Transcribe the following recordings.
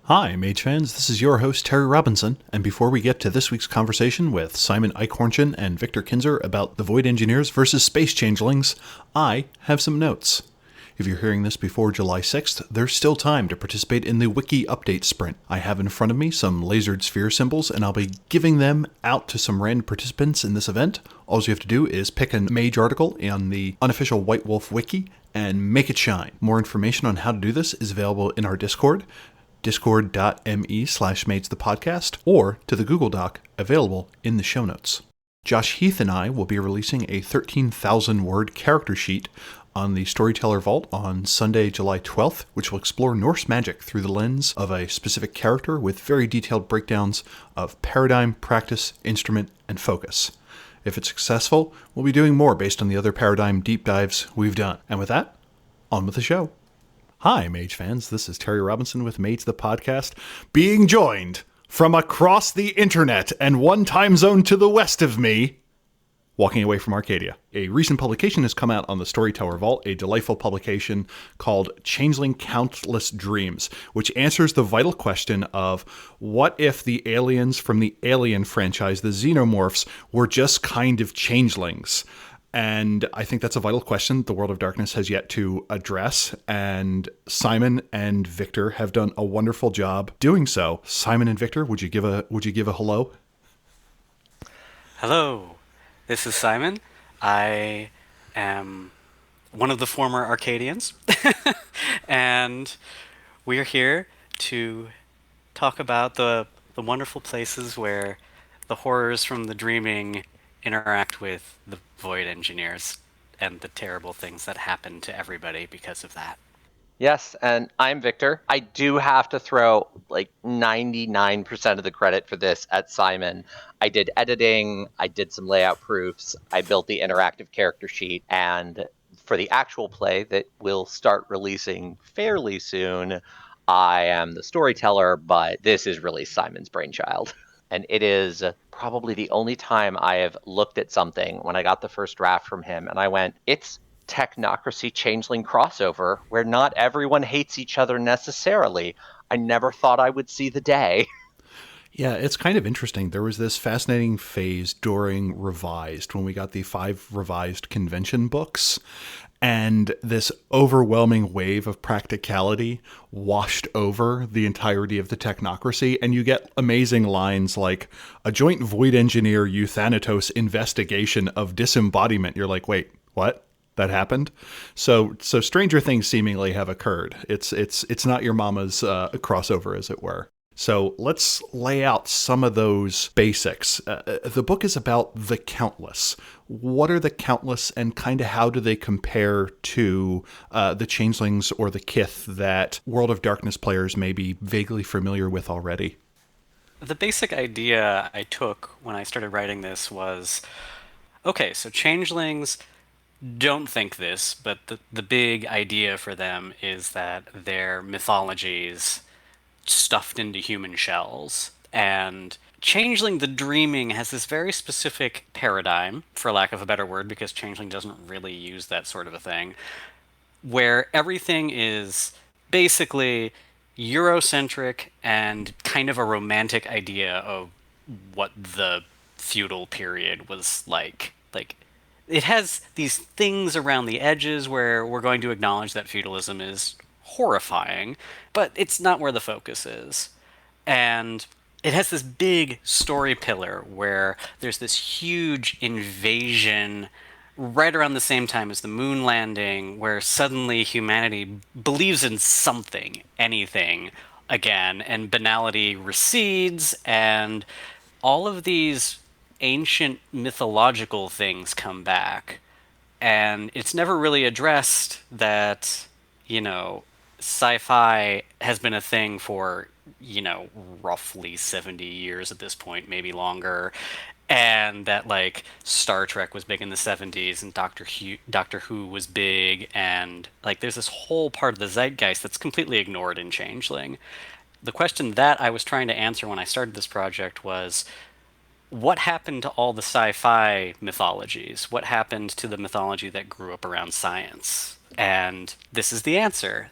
Hi, Mage fans. This is your host, Terry Robinson, and before we get to this week's conversation with Simon Eichhörnchen and Victor Kinzer about the Void Engineers versus Space Changelings, I have some notes. If you're hearing this before July 6th, there's still time to participate in the Wiki Update Sprint. I have in front of me some lasered sphere symbols, and I'll be giving them out to some random participants in this event. All you have to do is pick a Mage article on the unofficial White Wolf Wiki and make it shine. More information on how to do this is available in our Discord, discord.me/matesthepodcast, or to the Google Doc available in the show notes. Josh Heath and I will be releasing a 13,000-word character sheet on the Storyteller Vault on Sunday, July 12th, which will explore Norse magic through the lens of a specific character with very detailed breakdowns of paradigm, practice, instrument, and focus. If it's successful, we'll be doing more based on the other paradigm deep dives we've done. And with that, on with the show. Hi, Mage fans. This is Terry Robinson with Mage the Podcast, being joined from across the internet and one time zone to the west of me, walking away from Arcadia. A recent publication has come out on the Storyteller Vault, a delightful publication called Changeling Countless Dreams, which answers the vital question of what if the aliens from the Alien franchise, the Xenomorphs, were just kind of changelings? And I think that's a vital question the World of Darkness has yet to address, and Simon and Victor have done a wonderful job doing so. Simon and Victor, would you give a hello? Hello, this is Simon. I am one of the former Arcadians, and we're here to talk about the wonderful places where the horrors from the dreaming interact with the Void Engineers and the terrible things that happen to everybody because of that. Yes, and I'm Victor. I do have to throw like 99% of the credit for this at Simon. I did editing, I did some layout proofs, I built the interactive character sheet, and for the actual play that will start releasing fairly soon, I am the storyteller, but this is really Simon's brainchild. And it is probably the only time I have looked at something when I got the first draft from him, and I went, it's technocracy changeling crossover where not everyone hates each other necessarily. I never thought I would see the day. Yeah, it's kind of interesting. There was this fascinating phase during Revised when we got the 5 revised convention books, and this overwhelming wave of practicality washed over the entirety of the technocracy, and you get amazing lines like, a joint Void Engineer Euthanatos investigation of disembodiment. You're like, wait, what? That happened? So stranger things seemingly have occurred. It's not your mama's crossover, as it were. So let's lay out some of those basics. The book is about the Countless. What are the Countless, and kind of how do they compare to the Changelings or the Kith that World of Darkness players may be vaguely familiar with already? The basic idea I took when I started writing this was, okay, so changelings don't think this, but the big idea for them is that their mythologies stuffed into human shells. And Changeling the Dreaming has this very specific paradigm, for lack of a better word, because Changeling doesn't really use that sort of a thing, where everything is basically Eurocentric and kind of a romantic idea of what the feudal period was like. Like, it has these things around the edges where we're going to acknowledge that feudalism is horrifying, but it's not where the focus is. And it has this big story pillar where there's this huge invasion right around the same time as the moon landing, where suddenly humanity believes in something, anything, again, and banality recedes, and all of these ancient mythological things come back. And it's never really addressed that, sci-fi has been a thing for, roughly 70 years at this point, maybe longer. And that, like, Star Trek was big in the 70s, and Doctor Who was big, and, like, there's this whole part of the zeitgeist that's completely ignored in Changeling. The question that I was trying to answer when I started this project was, what happened to all the sci-fi mythologies? What happened to the mythology that grew up around science? And this is the answer.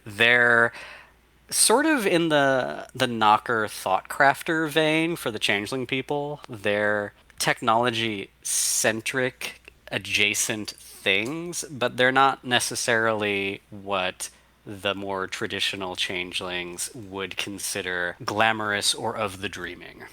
Sort of in the Knocker Thought Crafter vein for the Changeling people. They're technology centric, adjacent things, but they're not necessarily what the more traditional changelings would consider glamorous or of the dreaming.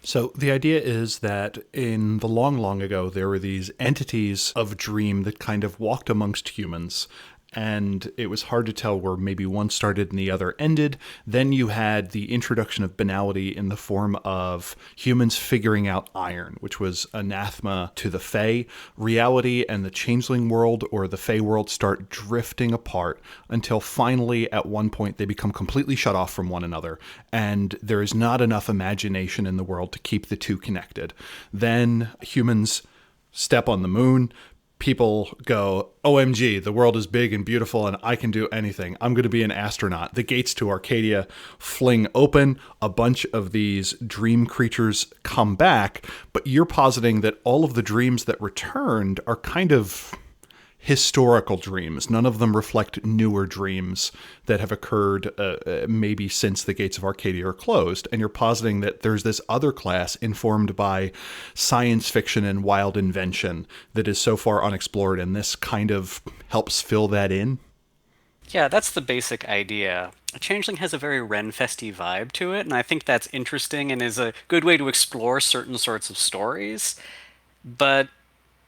So the idea is that in the long, long ago, there were these entities of dream that kind of walked amongst humans. And it was hard to tell where maybe one started and the other ended. Then you had the introduction of banality in the form of humans figuring out iron, which was anathema to the Fae. Reality and the changeling world or the Fae world start drifting apart until finally, at one point, they become completely shut off from one another. And there is not enough imagination in the world to keep the two connected. Then humans step on the moon. People go, OMG, the world is big and beautiful and I can do anything. I'm going to be an astronaut. The gates to Arcadia fling open. A bunch of these dream creatures come back, but you're positing that all of the dreams that returned are kind of historical dreams. None of them reflect newer dreams that have occurred maybe since the gates of Arcadia are closed. And you're positing that there's this other class informed by science fiction and wild invention that is so far unexplored, and this kind of helps fill that in. Yeah, that's the basic idea. A Changeling has a very Renfesty vibe to it, and I think that's interesting and is a good way to explore certain sorts of stories. But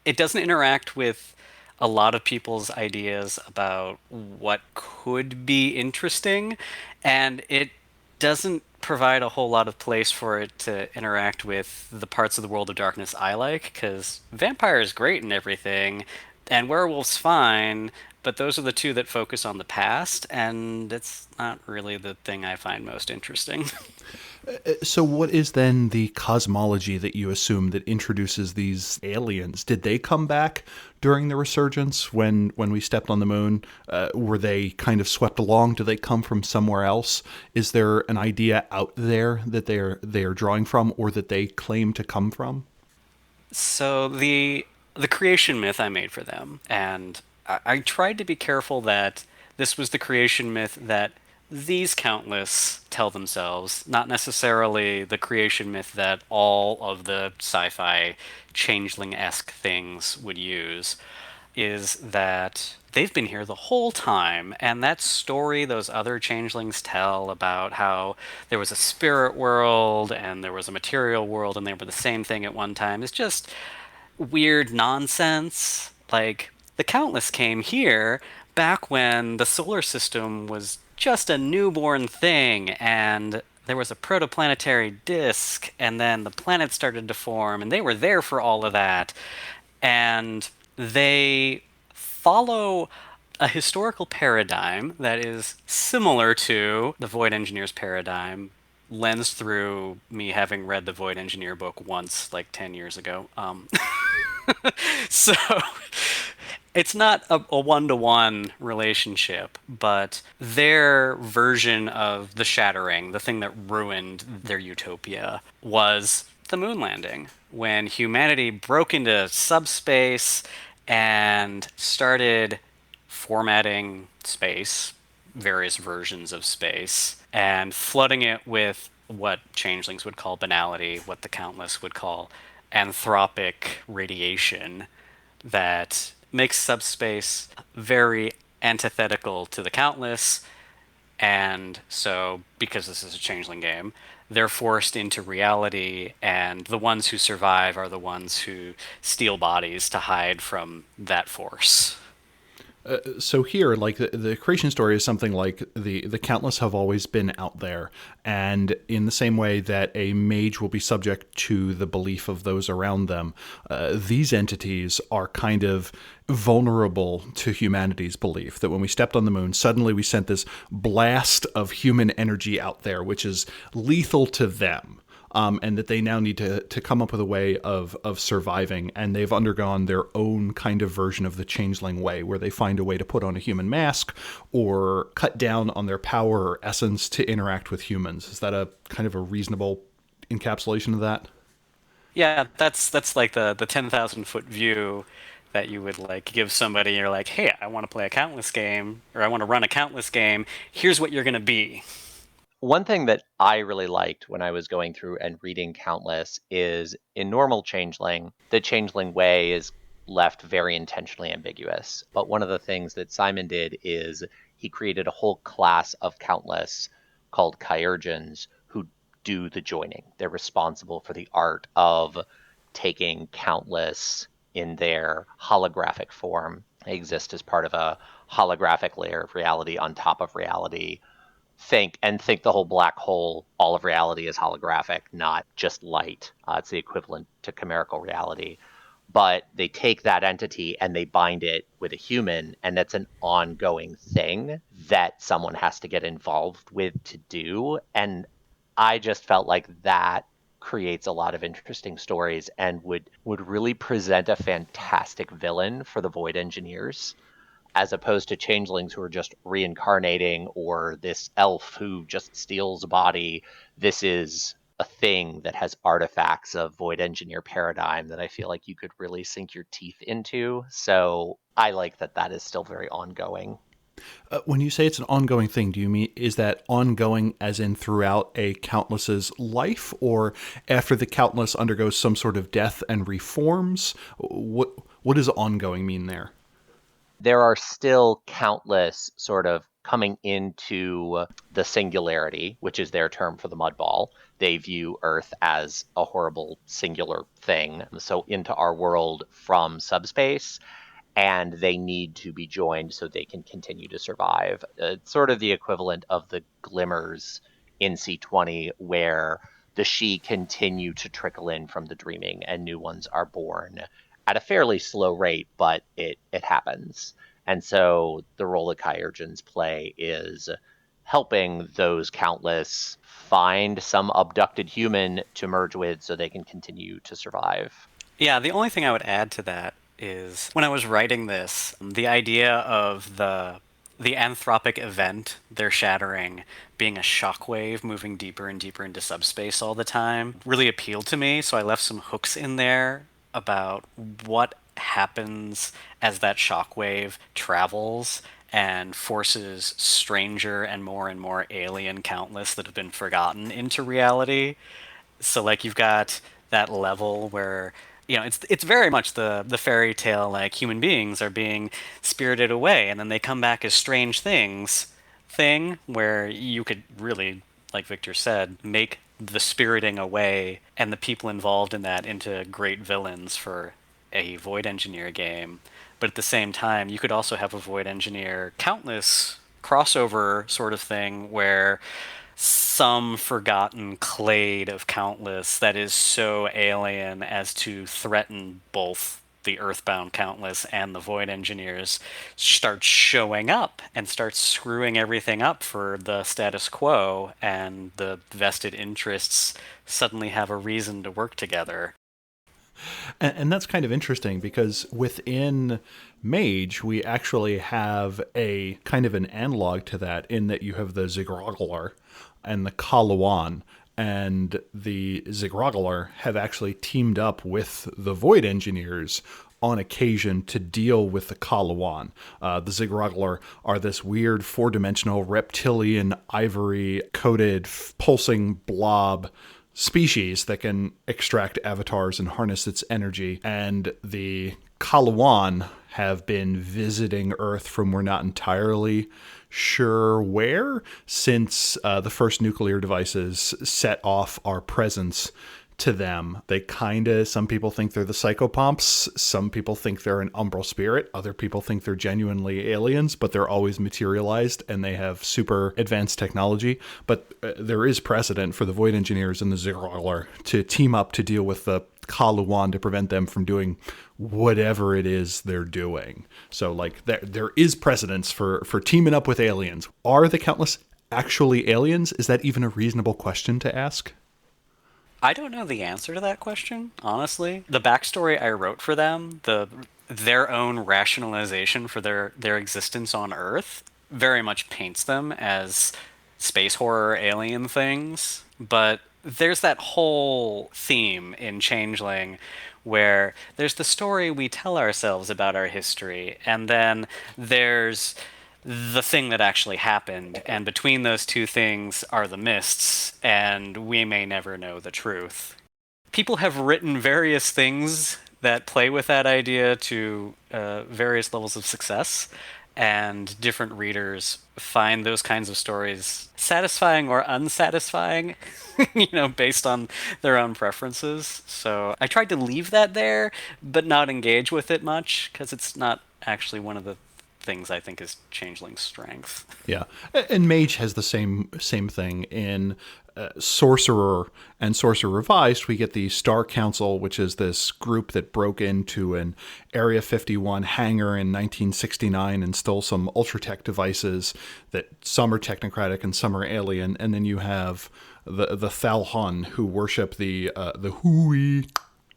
it doesn't interact with a lot of people's ideas about what could be interesting, and it doesn't provide a whole lot of place for it to interact with the parts of the world of darkness I like, because vampire is great and everything, and werewolf's fine, but those are the two that focus on the past, and it's not really the thing I find most interesting. So what is then the cosmology that you assume that introduces these aliens? Did they come back during the resurgence when we stepped on the moon? Were they kind of swept along? Do they come from somewhere else? Is there an idea out there that they are drawing from or that they claim to come from? So the creation myth I made for them, and I tried to be careful that this was the creation myth that these countless tell themselves, not necessarily the creation myth that all of the sci-fi changeling-esque things would use, is that they've been here the whole time, and that story those other changelings tell about how there was a spirit world and there was a material world and they were the same thing at one time is just weird nonsense. Like, the Countless came here back when the solar system was just a newborn thing, and there was a protoplanetary disk, and then the planets started to form, and they were there for all of that. And they follow a historical paradigm that is similar to the Void Engineer's paradigm, lensed through me having read the Void Engineer book once, like 10 years ago. So it's not a one-to-one relationship, but their version of the shattering, the thing that ruined their utopia, was the moon landing, when humanity broke into subspace and started formatting space, various versions of space, and flooding it with what changelings would call banality, what the Countless would call anthropic radiation, that makes subspace very antithetical to the Countless. And so, because this is a changeling game, they're forced into reality, and the ones who survive are the ones who steal bodies to hide from that force. So here, like the creation story is something like the countless have always been out there, and in the same way that a mage will be subject to the belief of those around them, these entities are kind of vulnerable to humanity's belief that when we stepped on the moon, suddenly we sent this blast of human energy out there, which is lethal to them. And that they now need to come up with a way of surviving. And they've undergone their own kind of version of the changeling way, where they find a way to put on a human mask or cut down on their power or essence to interact with humans. Is that a kind of a reasonable encapsulation of that? Yeah, that's like the 10,000 foot view that you would like give somebody. You're like, hey, I want to play a Countless game, or I want to run a Countless game. Here's what you're going to be. One thing that I really liked when I was going through and reading Countless is in normal Changeling, the Changeling way is left very intentionally ambiguous. But one of the things that Simon did is he created a whole class of Countless called Chirurgeons who do the joining. They're responsible for the art of taking Countless in their holographic form. They exist as part of a holographic layer of reality on top of reality. Think the whole black hole, all of reality is holographic, not just light. It's the equivalent to chimerical reality. But they take that entity and they bind it with a human, and that's an ongoing thing that someone has to get involved with to do. And I just felt like that creates a lot of interesting stories and would really present a fantastic villain for the Void Engineers, as opposed to changelings who are just reincarnating, or this elf who just steals a body. This is a thing that has artifacts of Void Engineer paradigm that I feel like you could really sink your teeth into. So I like that is still very ongoing. When you say it's an ongoing thing, do you mean, is that ongoing as in throughout a Countless's life, or after the Countless undergoes some sort of death and reforms? What does ongoing mean there? There are still Countless sort of coming into the singularity, which is their term for the mud ball. They view Earth as a horrible singular thing, so into our world from subspace, and they need to be joined so they can continue to survive. It's sort of the equivalent of the glimmers in C20, where the She continue to trickle in from the dreaming and new ones are born at a fairly slow rate, but it happens. And so the role that Chirurgeons play is helping those Countless find some abducted human to merge with so they can continue to survive. Yeah, the only thing I would add to that is when I was writing this, the idea of the anthropic event they're shattering being a shockwave moving deeper and deeper into subspace all the time really appealed to me, so I left some hooks in there about what happens as that shockwave travels and forces stranger and more alien Countless that have been forgotten into reality. So like you've got that level where it's very much the fairy tale, like human beings are being spirited away and then they come back as strange things thing, where you could really, like Victor said, make the spiriting away and the people involved in that into great villains for a Void Engineer game. But at the same time, you could also have a Void Engineer Countless crossover sort of thing where some forgotten clade of Countless that is so alien as to threaten both the Earthbound Countless and the Void Engineers starts showing up and starts screwing everything up for the status quo, and the vested interests suddenly have a reason to work together. And that's kind of interesting because within Mage, we actually have a kind of an analog to that, in that you have the Zigrogler and the Kalawan. And the Zigrogler have actually teamed up with the Void Engineers on occasion to deal with the Kalawan. The Zigrogler are this weird four-dimensional reptilian ivory-coated pulsing blob species that can extract avatars and harness its energy. And the Kalawan have been visiting Earth from we're not entirely sure where, since the first nuclear devices set off our presence to them. They some people think they're the psychopomps, some people think they're an umbral spirit, other people think they're genuinely aliens, but they're always materialized and they have super advanced technology. But there is precedent for the Void Engineers and the Zigrogler to team up to deal with the Kaluan to prevent them from doing whatever it is they're doing. So like there is precedence for teaming up with aliens. Are the Countless actually aliens? Is that even a reasonable question to ask? I don't know the answer to that question, honestly. The backstory I wrote for them, their own rationalization for their existence on Earth, very much paints them as space horror alien things. But there's that whole theme in Changeling where there's the story we tell ourselves about our history, and then there's the thing that actually happened, and between those two things are the mists, and we may never know the truth. People have written various things that play with that idea to various levels of success, and different readers find those kinds of stories satisfying or unsatisfying, based on their own preferences. So I tried to leave that there, but not engage with it much, because it's not actually one of the things I think is Changeling's strength. Yeah, and Mage has the same thing in Sorcerer and Sorcerer Revised. We get the Star Council, which is this group that broke into an Area 51 hangar in 1969 and stole some Ultratech devices that some are technocratic and some are alien. And then you have the Thalhun, who worship the Hui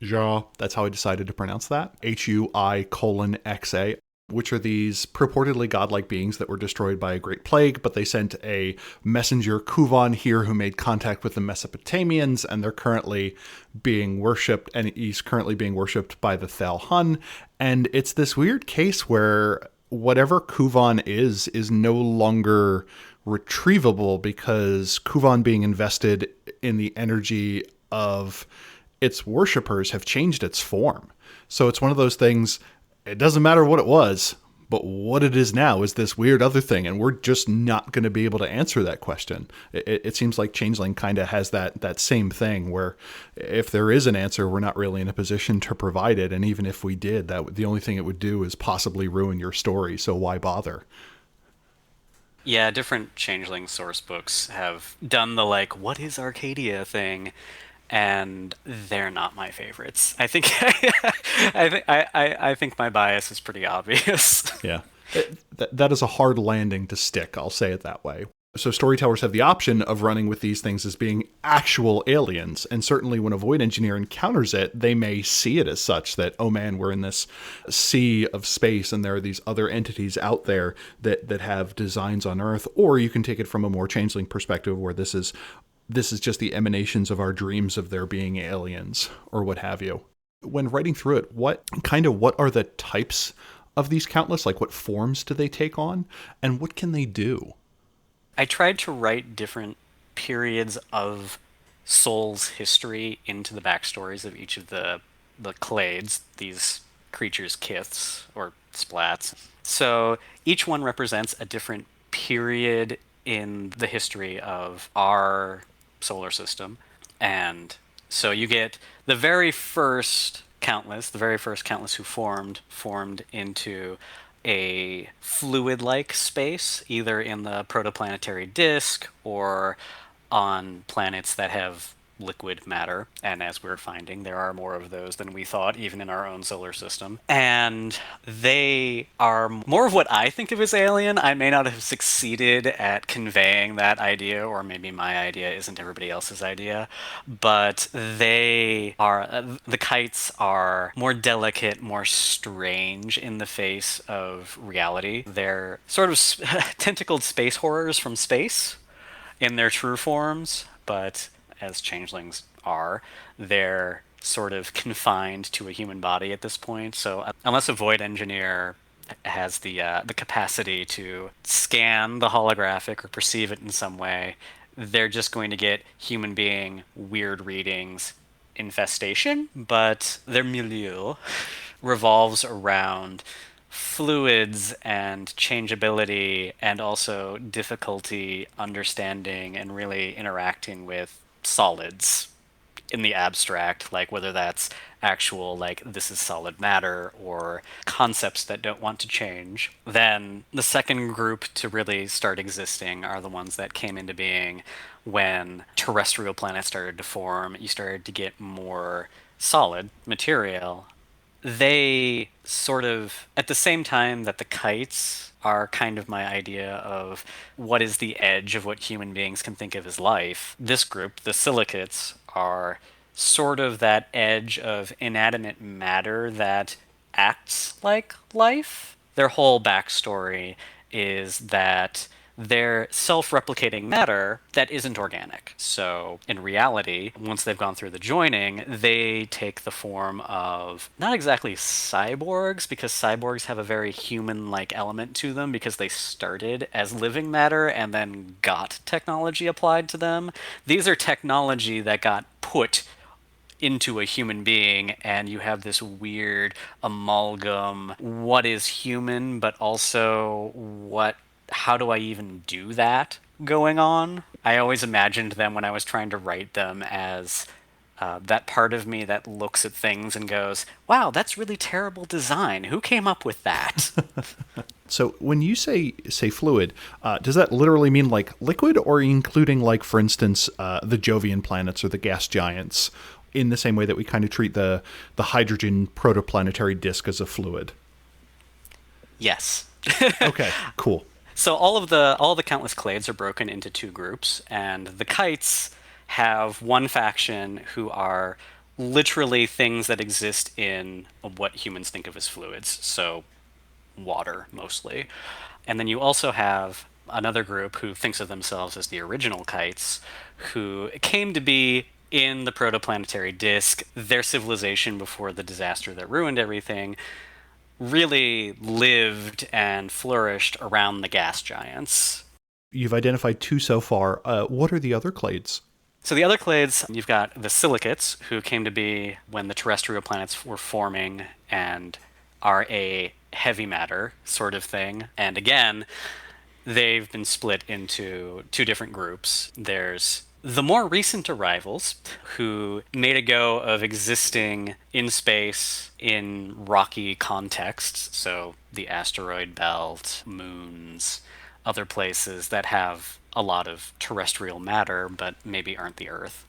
Ja. That's how I decided to pronounce that. HUI:XA. Which are these purportedly godlike beings that were destroyed by a great plague, but they sent a messenger Kuvan here who made contact with the Mesopotamians, and they're currently being worshipped, and he's currently being worshipped by the Thalhun. And it's this weird case where whatever Kuvan is no longer retrievable, because Kuvan being invested in the energy of its worshippers have changed its form. So it's one of those things. It doesn't matter what it was, but what it is now is this weird other thing, and we're just not going to be able to answer that question. It seems like Changeling kind of has that same thing, where if there is an answer, we're not really in a position to provide it, and even if we did, the only thing it would do is possibly ruin your story, so why bother? Yeah, different Changeling source books have done the what is Arcadia thing, and they're not my favorites. I think I think my bias is pretty obvious. Yeah. That is a hard landing to stick, I'll say it that way. So storytellers have the option of running with these things as being actual aliens, and certainly when a void engineer encounters it, they may see it as such, that, oh man, we're in this sea of space and there are these other entities out there that have designs on Earth. Or you can take it from a more Changeling perspective, where this is just the emanations of our dreams of there being aliens or what have you. When writing through it, what are the types of these countless? Like, what forms do they take on, and what can they do? I tried to write different periods of Soul's history into the backstories of each of the clades, these creatures' kiths or splats. So each one represents a different period in the history of our solar system. And so you get the very first Countless who formed into a fluid-like space, either in the protoplanetary disk or on planets that have liquid matter. And as we're finding, there are more of those than we thought, even in our own solar system. And they are more of what I think of as alien. I may not have succeeded at conveying that idea, or maybe my idea isn't everybody else's idea, but the kites are more delicate, more strange in the face of reality. They're sort of tentacled space horrors from space in their true forms, but as changelings are, they're sort of confined to a human body at this point. So unless a void engineer has the capacity to scan the holographic or perceive it in some way, they're just going to get human being weird readings infestation, but their milieu revolves around fluids and changeability, and also difficulty understanding and really interacting with solids in the abstract, like whether that's actual, like this is solid matter, or concepts that don't want to change. Then the second group to really start existing are the ones that came into being when terrestrial planets started to form. You started to get more solid material. They sort of, at the same time that the kites are kind of my idea of what is the edge of what human beings can think of as life, this group, the silicates, are sort of that edge of inanimate matter that acts like life. Their whole backstory is that they're self-replicating matter that isn't organic. So in reality, once they've gone through the joining, they take the form of not exactly cyborgs, because cyborgs have a very human-like element to them because they started as living matter and then got technology applied to them. These are technology that got put into a human being, and you have this weird amalgam, what is human but also how do I even do that going on. I always imagined them when I was trying to write them as that part of me that looks at things and goes, wow, that's really terrible design, who came up with that? So when you say fluid, does that literally mean like liquid, or including like, for instance, the Jovian planets or the gas giants, in the same way that we kind of treat the hydrogen protoplanetary disk as a fluid? Yes. Okay, cool. So all the countless clades are broken into two groups, and the kites have one faction who are literally things that exist in what humans think of as fluids, so water mostly. And then you also have another group who thinks of themselves as the original kites, who came to be in the protoplanetary disk. Their civilization before the disaster that ruined everything really lived and flourished around the gas giants. You've identified two so far. What are the other clades? So the other clades, you've got the silicates, who came to be when the terrestrial planets were forming and are a heavy matter sort of thing. And again, they've been split into two different groups. There's the more recent arrivals, who made a go of existing in space in rocky contexts, so the asteroid belt, moons, other places that have a lot of terrestrial matter but maybe aren't the Earth.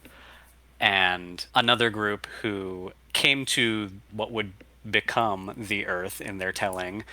And another group who came to what would become the Earth in their telling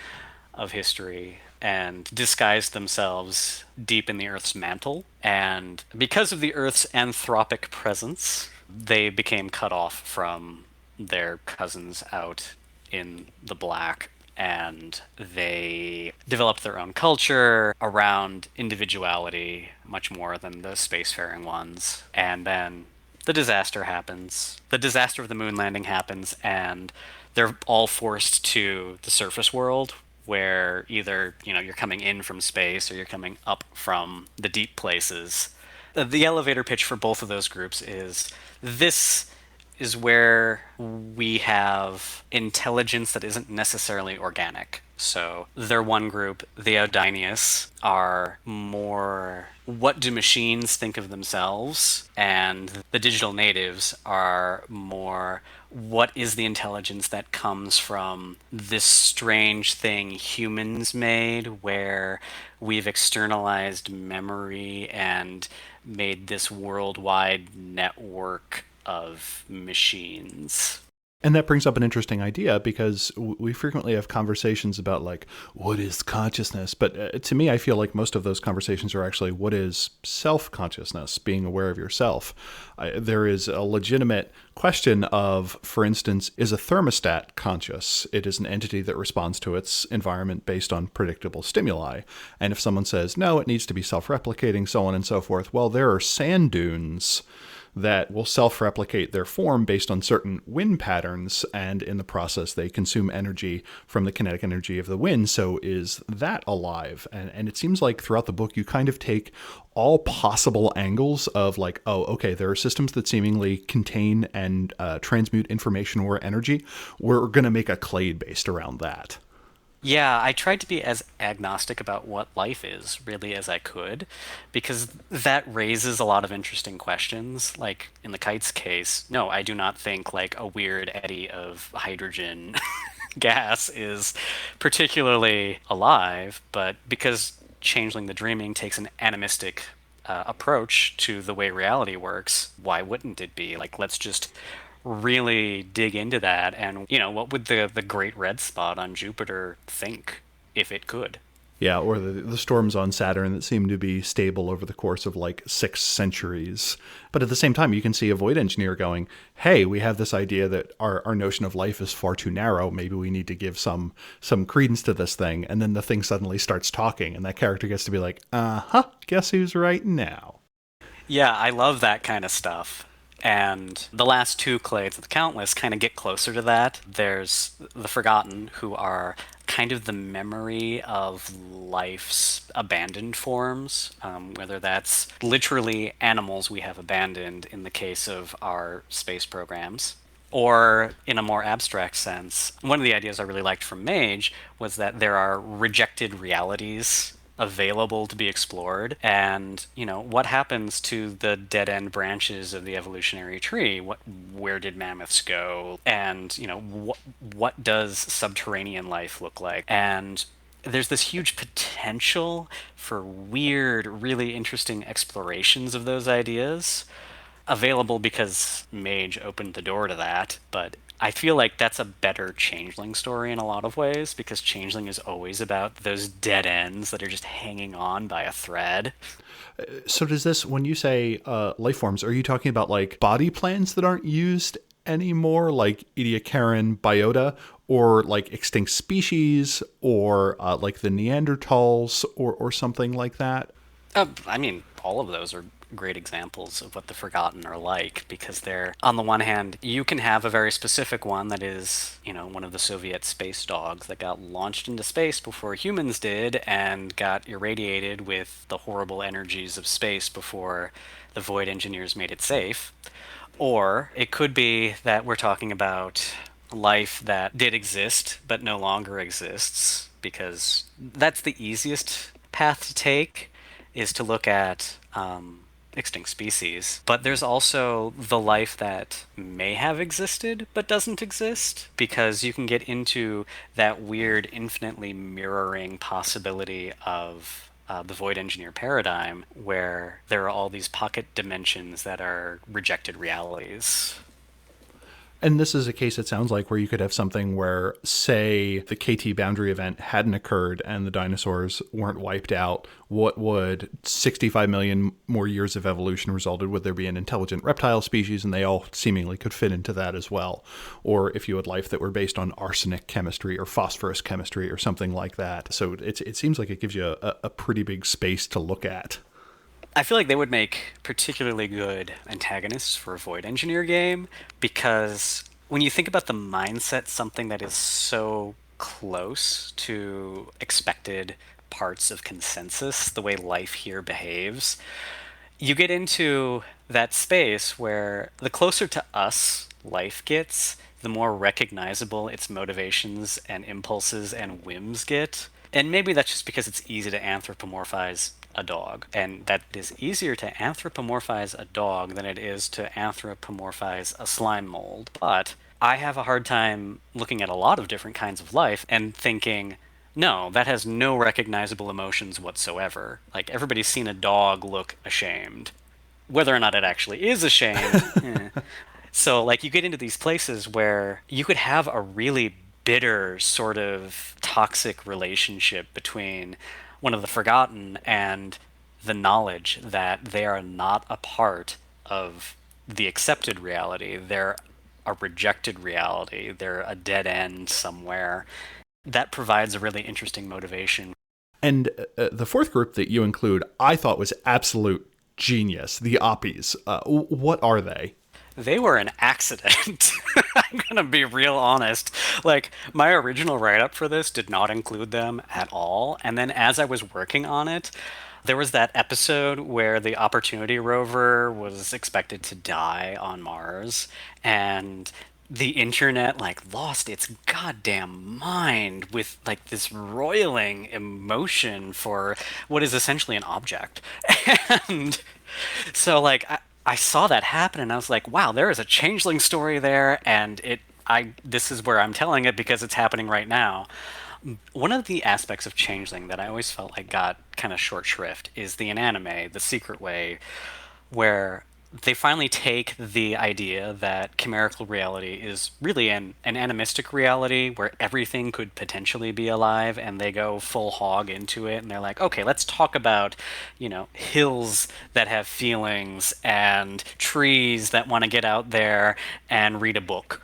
of history and disguised themselves deep in the Earth's mantle. And because of the Earth's anthropic presence, they became cut off from their cousins out in the black, and they developed their own culture around individuality much more than the spacefaring ones. And then the disaster happens. The disaster of the moon landing happens, and they're all forced to the surface world, where either, you're coming in from space or you're coming up from the deep places. The elevator pitch for both of those groups is this is where we have intelligence that isn't necessarily organic. So their one group, the Audinius, are more what do machines think of themselves, and the digital natives are more what is the intelligence that comes from this strange thing humans made, where we've externalized memory and made this worldwide network of machines. And that brings up an interesting idea, because we frequently have conversations about, like, what is consciousness? But to me, I feel like most of those conversations are actually, what is self-consciousness, being aware of yourself? There is a legitimate question of, for instance, is a thermostat conscious? It is an entity that responds to its environment based on predictable stimuli. And if someone says, no, it needs to be self-replicating, so on and so forth, well, there are sand dunes that will self-replicate their form based on certain wind patterns, and in the process they consume energy from the kinetic energy of the wind. So is that alive? And it seems like throughout the book you kind of take all possible angles of, like, oh, okay, there are systems that seemingly contain and transmute information or energy. We're going to make a clade based around that. Yeah, I tried to be as agnostic about what life is, really, as I could, because that raises a lot of interesting questions. Like, in the kite's case, no, I do not think, like, a weird eddy of hydrogen gas is particularly alive, but because Changeling the Dreaming takes an animistic approach to the way reality works, why wouldn't it be? Like, let's just really dig into that, and what would the great red spot on Jupiter think if it could? Yeah, or the storms on Saturn that seem to be stable over the course of like 6 centuries. But at the same time, you can see a void engineer going, hey, we have this idea that our notion of life is far too narrow. Maybe we need to give some credence to this thing. And then the thing suddenly starts talking, and that character gets to be like, guess who's right now? Yeah, I love that kind of stuff. And the last two clades of the Countless kind of get closer to that. There's the Forgotten, who are kind of the memory of life's abandoned forms, whether that's literally animals we have abandoned in the case of our space programs, or in a more abstract sense. One of the ideas I really liked from Mage was that there are rejected realities available to be explored, and what happens to the dead end branches of the evolutionary tree. Where did mammoths go, and what does subterranean life look like? And there's this huge potential for weird, really interesting explorations of those ideas available because Mage opened the door to that. But I feel like that's a better Changeling story in a lot of ways, because Changeling is always about those dead ends that are just hanging on by a thread. So does this, when you say life forms, are you talking about like body plans that aren't used anymore, like Ediacaran biota, or like extinct species, or like the Neanderthals, or something like that? I mean, all of those are great examples of what the Forgotten are like, because they're, on the one hand, you can have a very specific one that is, one of the Soviet space dogs that got launched into space before humans did and got irradiated with the horrible energies of space before the Void engineers made it safe. Or it could be that we're talking about life that did exist but no longer exists, because that's the easiest path to take, is to look at extinct species. But there's also the life that may have existed but doesn't exist, because you can get into that weird, infinitely mirroring possibility of the Void Engineer paradigm, where there are all these pocket dimensions that are rejected realities. And this is a case, it sounds like, where you could have something where, say, the KT boundary event hadn't occurred and the dinosaurs weren't wiped out. What would 65 million more years of evolution resulted? Would there be an intelligent reptile species? And they all seemingly could fit into that as well. Or if you had life that were based on arsenic chemistry or phosphorus chemistry or something like that. So it seems like it gives you a pretty big space to look at. I feel like they would make particularly good antagonists for a Void Engineer game, because when you think about the mindset, something that is so close to expected parts of consensus, the way life here behaves, you get into that space where the closer to us life gets, the more recognizable its motivations and impulses and whims get. And maybe that's just because it's easy to anthropomorphize a dog. And that it is easier to anthropomorphize a dog than it is to anthropomorphize a slime mold. But I have a hard time looking at a lot of different kinds of life and thinking, no, that has no recognizable emotions whatsoever. Like, everybody's seen a dog look ashamed. Whether or not it actually is ashamed. So, like, you get into these places where you could have a really bitter, sort of toxic relationship between one of the Forgotten and the knowledge that they are not a part of the accepted reality. They're a rejected reality. They're a dead end somewhere. That provides a really interesting motivation. And the fourth group that you include, I thought was absolute genius, the Oppies. What are they? They were an accident. I'm gonna be real honest. Like, my original write-up for this did not include them at all. And then as I was working on it, there was that episode where the Opportunity rover was expected to die on Mars, and the internet like lost its goddamn mind with like this roiling emotion for what is essentially an object. And so like I saw that happen and I was like, wow, there is a Changeling story there, and this is where I'm telling it because it's happening right now. One of the aspects of Changeling that I always felt like got kind of short shrift is the inanime, the secret way, where they finally take the idea that chimerical reality is really an animistic reality where everything could potentially be alive, and they go full hog into it, and they're like, okay, let's talk about, hills that have feelings and trees that want to get out there and read a book.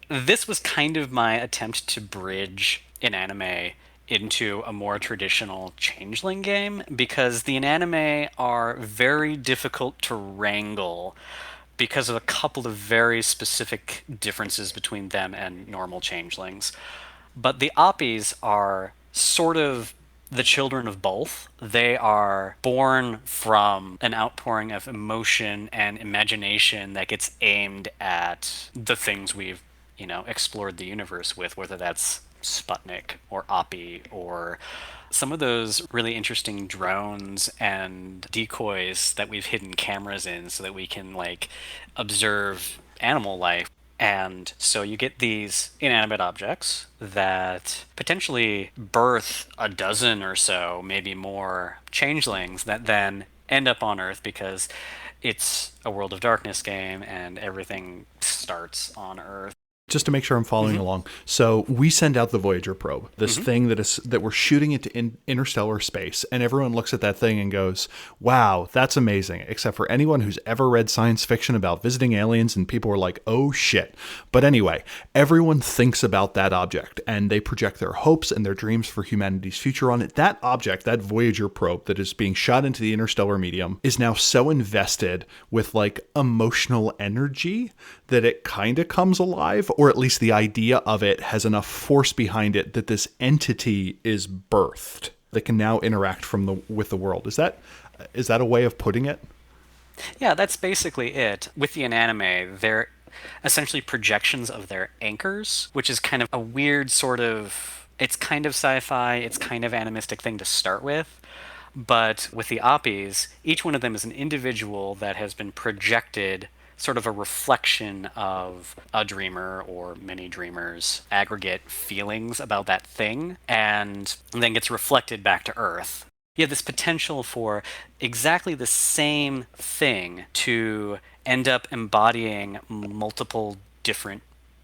This was kind of my attempt to bridge an anime into a more traditional Changeling game, because the anime are very difficult to wrangle because of a couple of very specific differences between them and normal Changelings. But the Oppies are sort of the children of both. They are born from an outpouring of emotion and imagination that gets aimed at the things we've, explored the universe with, whether that's Sputnik or Oppie or some of those really interesting drones and decoys that we've hidden cameras in so that we can observe animal life. And so you get these inanimate objects that potentially birth a dozen or so, maybe more, changelings that then end up on Earth because it's a World of Darkness game and everything starts on Earth. Just to make sure I'm following along. So we send out the Voyager probe, this thing that we're shooting into interstellar space, and everyone looks at that thing and goes, wow, that's amazing, except for anyone who's ever read science fiction about visiting aliens, and people are like, oh shit. But anyway, everyone thinks about that object, and they project their hopes and their dreams for humanity's future on it. That object, that Voyager probe that is being shot into the interstellar medium, is now so invested with emotional energy that it kind of comes alive, or at least the idea of it has enough force behind it that this entity is birthed that can now interact with the world. Is that a way of putting it? Yeah, that's basically it. With the anime, they're essentially projections of their anchors, which is kind of a weird sort of, it's kind of sci-fi, it's kind of animistic thing to start with. But with the Oppies, each one of them is an individual that has been projected, sort of a reflection of a dreamer or many dreamers' aggregate feelings about that thing, and then gets reflected back to Earth. You have this potential for exactly the same thing to end up embodying multiple different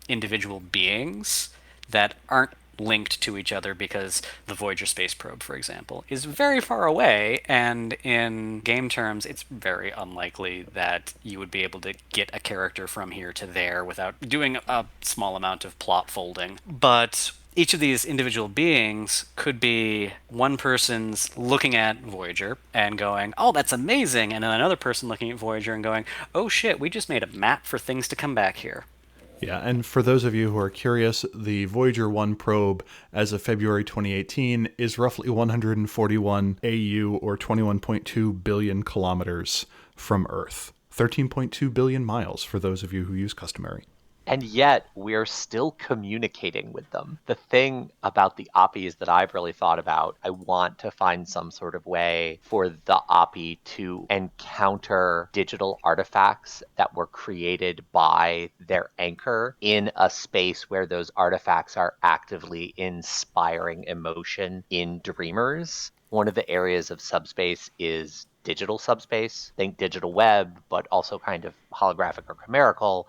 individual beings that aren't linked to each other, because the Voyager space probe, for example, is very far away, and in game terms, it's very unlikely that you would be able to get a character from here to there without doing a small amount of plot folding. But each of these individual beings could be one person's looking at Voyager and going, oh, that's amazing, and then another person looking at Voyager and going, oh shit, we just made a map for things to come back here. Yeah, and for those of you who are curious, the Voyager 1 probe as of February 2018 is roughly 141 AU, or 21.2 billion kilometers from Earth. 13.2 billion miles for those of you who use customary. And yet, we're still communicating with them. The thing about the Oppies that I've really thought about, I want to find some sort of way for the Oppie to encounter digital artifacts that were created by their anchor in a space where those artifacts are actively inspiring emotion in dreamers. One of the areas of subspace is digital subspace. Think digital web, but also kind of holographic or chimerical.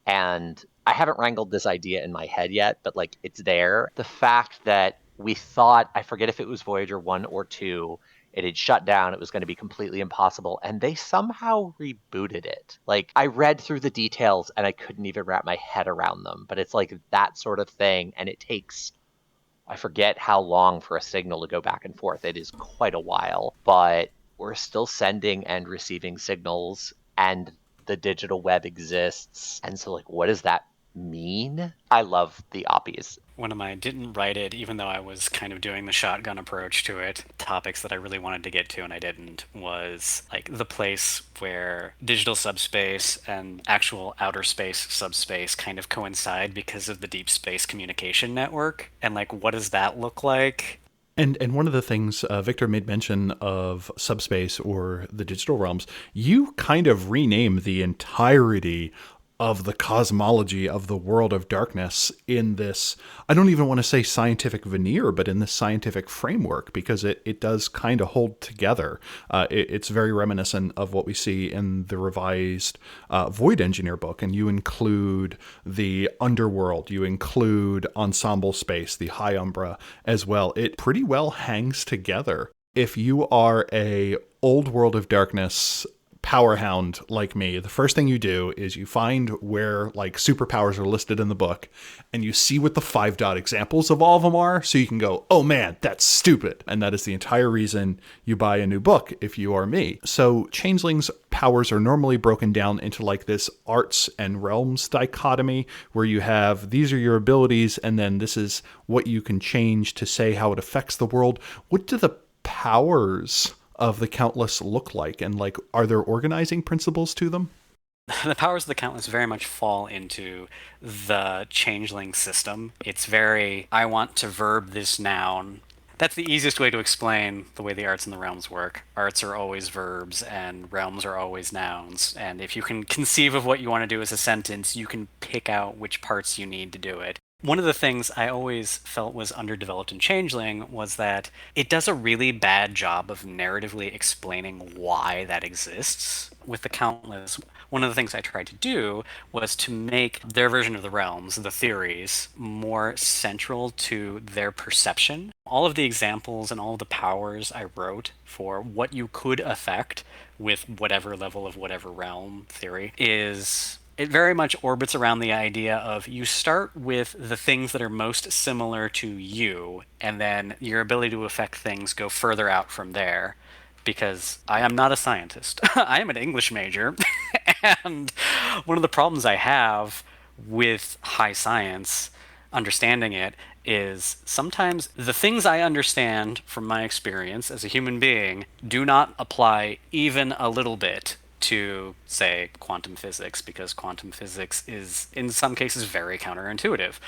And I haven't wrangled this idea in my head yet, but it's there. The fact that we thought, I forget if it was Voyager 1 or 2, it had shut down, it was going to be completely impossible, and they somehow rebooted it. I read through the details and I couldn't even wrap my head around them, but it's that sort of thing, and it takes, I forget how long for a signal to go back and forth. It is quite a while, but we're still sending and receiving signals, and the digital web exists. And so what does that mean? I love the Oppies. One of my didn't write it, even though I was kind of doing the shotgun approach to it, topics that I really wanted to get to and I didn't, was the place where digital subspace and actual outer space subspace kind of coincide because of the deep space communication network. And what does that look like? And one of the things Victor made mention of subspace or the digital realms, you kind of rename the entirety of the cosmology of the world of darkness in this, I don't even want to say scientific veneer, but in this scientific framework, because it does kind of hold together. It's very reminiscent of what we see in the revised Void Engineer book, and you include the underworld, you include ensemble space, the high umbra as well. It pretty well hangs together. If you are a old World of Darkness power hound like me, the first thing you do is you find where like superpowers are listed in the book, and you see what the 5-dot examples of all of them are, so you can go, oh man, that's stupid. And that is the entire reason you buy a new book if you are me. So Changelings powers are normally broken down into like this arts and realms dichotomy, where you have, these are your abilities, and then this is what you can change to say how it affects the world. What do the powers of the Countless look like, and like, are there organizing principles to them? The powers of the Countless very much fall into the Changeling system. It's very, I want to verb this noun. That's the easiest way to explain the way the arts and the realms work. Arts are always verbs, and realms are always nouns. And if you can conceive of what you want to do as a sentence, you can pick out which parts you need to do it. One of the things I always felt was underdeveloped in Changeling was that it does a really bad job of narratively explaining why that exists. With the Countless, one of the things I tried to do was to make their version of the realms, the theories, more central to their perception. All of the examples and all of the powers I wrote for what you could affect with whatever level of whatever realm theory is, it very much orbits around the idea of you start with the things that are most similar to you, and then your ability to affect things go further out from there. Because I am not a scientist. I am an English major. And one of the problems I have with high science, understanding it, is sometimes the things I understand from my experience as a human being do not apply even a little bit to, say, quantum physics, because quantum physics is, in some cases, very counterintuitive.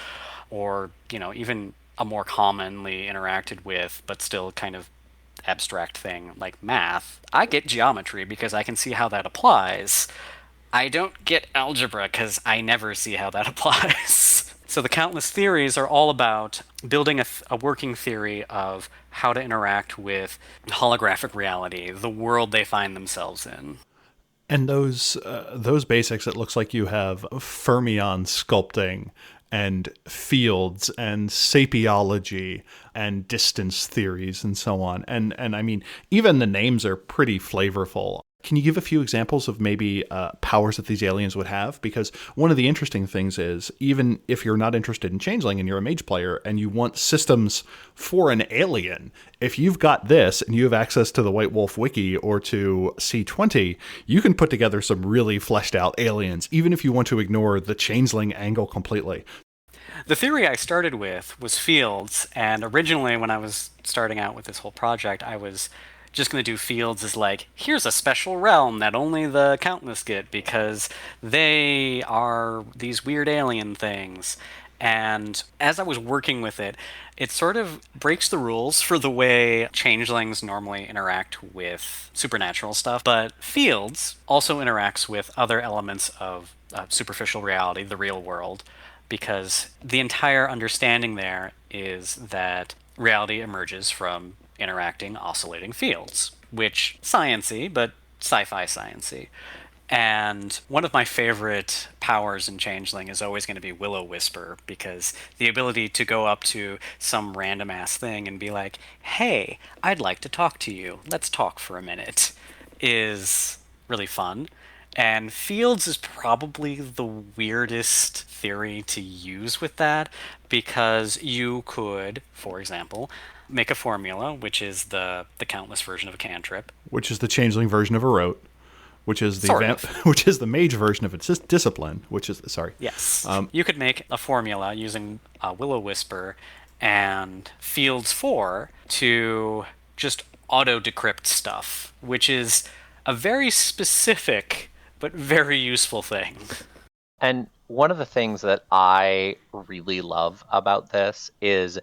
Or, even a more commonly interacted with, but still kind of abstract thing like math. I get geometry because I can see how that applies. I don't get algebra because I never see how that applies. So the Countless theories are all about building a working theory of how to interact with holographic reality, the world they find themselves in. And those basics, it looks like you have fermion sculpting and fields and sapiology and distance theories and so on. And I mean, even the names are pretty flavorful. Can you give a few examples of maybe powers that these aliens would have? Because one of the interesting things is, even if you're not interested in Changeling and you're a mage player and you want systems for an alien, if you've got this and you have access to the White Wolf Wiki or to C20, you can put together some really fleshed out aliens, even if you want to ignore the Changeling angle completely. The theory I started with was fields, and originally when I was starting out with this whole project, I was just going to do fields as like, here's a special realm that only the Countless get because they are these weird alien things. And as I was working with it, it sort of breaks the rules for the way changelings normally interact with supernatural stuff. But fields also interacts with other elements of superficial reality, the real world, because the entire understanding there is that reality emerges from interacting, oscillating fields, which science-y, but sci-fi science-y. And one of my favorite powers in Changeling is always going to be Will-O-Wisper, because the ability to go up to some random-ass thing and be like, hey, I'd like to talk to you. Let's talk for a minute, is really fun. And fields is probably the weirdest theory to use with that, because you could, for example, make a formula, which is the Countless version of a cantrip. Which is the Changeling version of a rote, which is the which is the mage version of its discipline, which is, sorry. Yes. You could make a formula using Will-O-Wisper and Fields 4 to just auto-decrypt stuff, which is a very specific but very useful thing. And one of the things that I really love about this is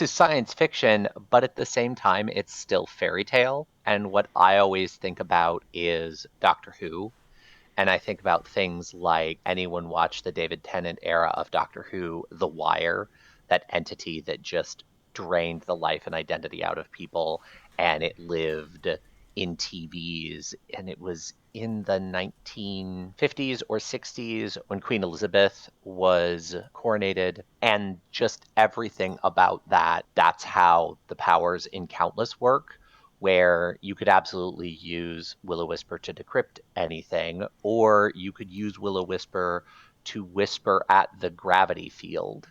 science fiction, but at the same time, it's still fairy tale. And what I always think about is Doctor Who. And I think about things like anyone watch the David Tennant era of Doctor Who, The Wire, that entity that just drained the life and identity out of people, and it lived in TVs, and it was in the 1950s or 60s when Queen Elizabeth was coronated, and just everything about that. That's how the powers in Countless work, where you could absolutely use Will-O-Wisper to decrypt anything, or you could use Will-O-Wisper to whisper at the gravity field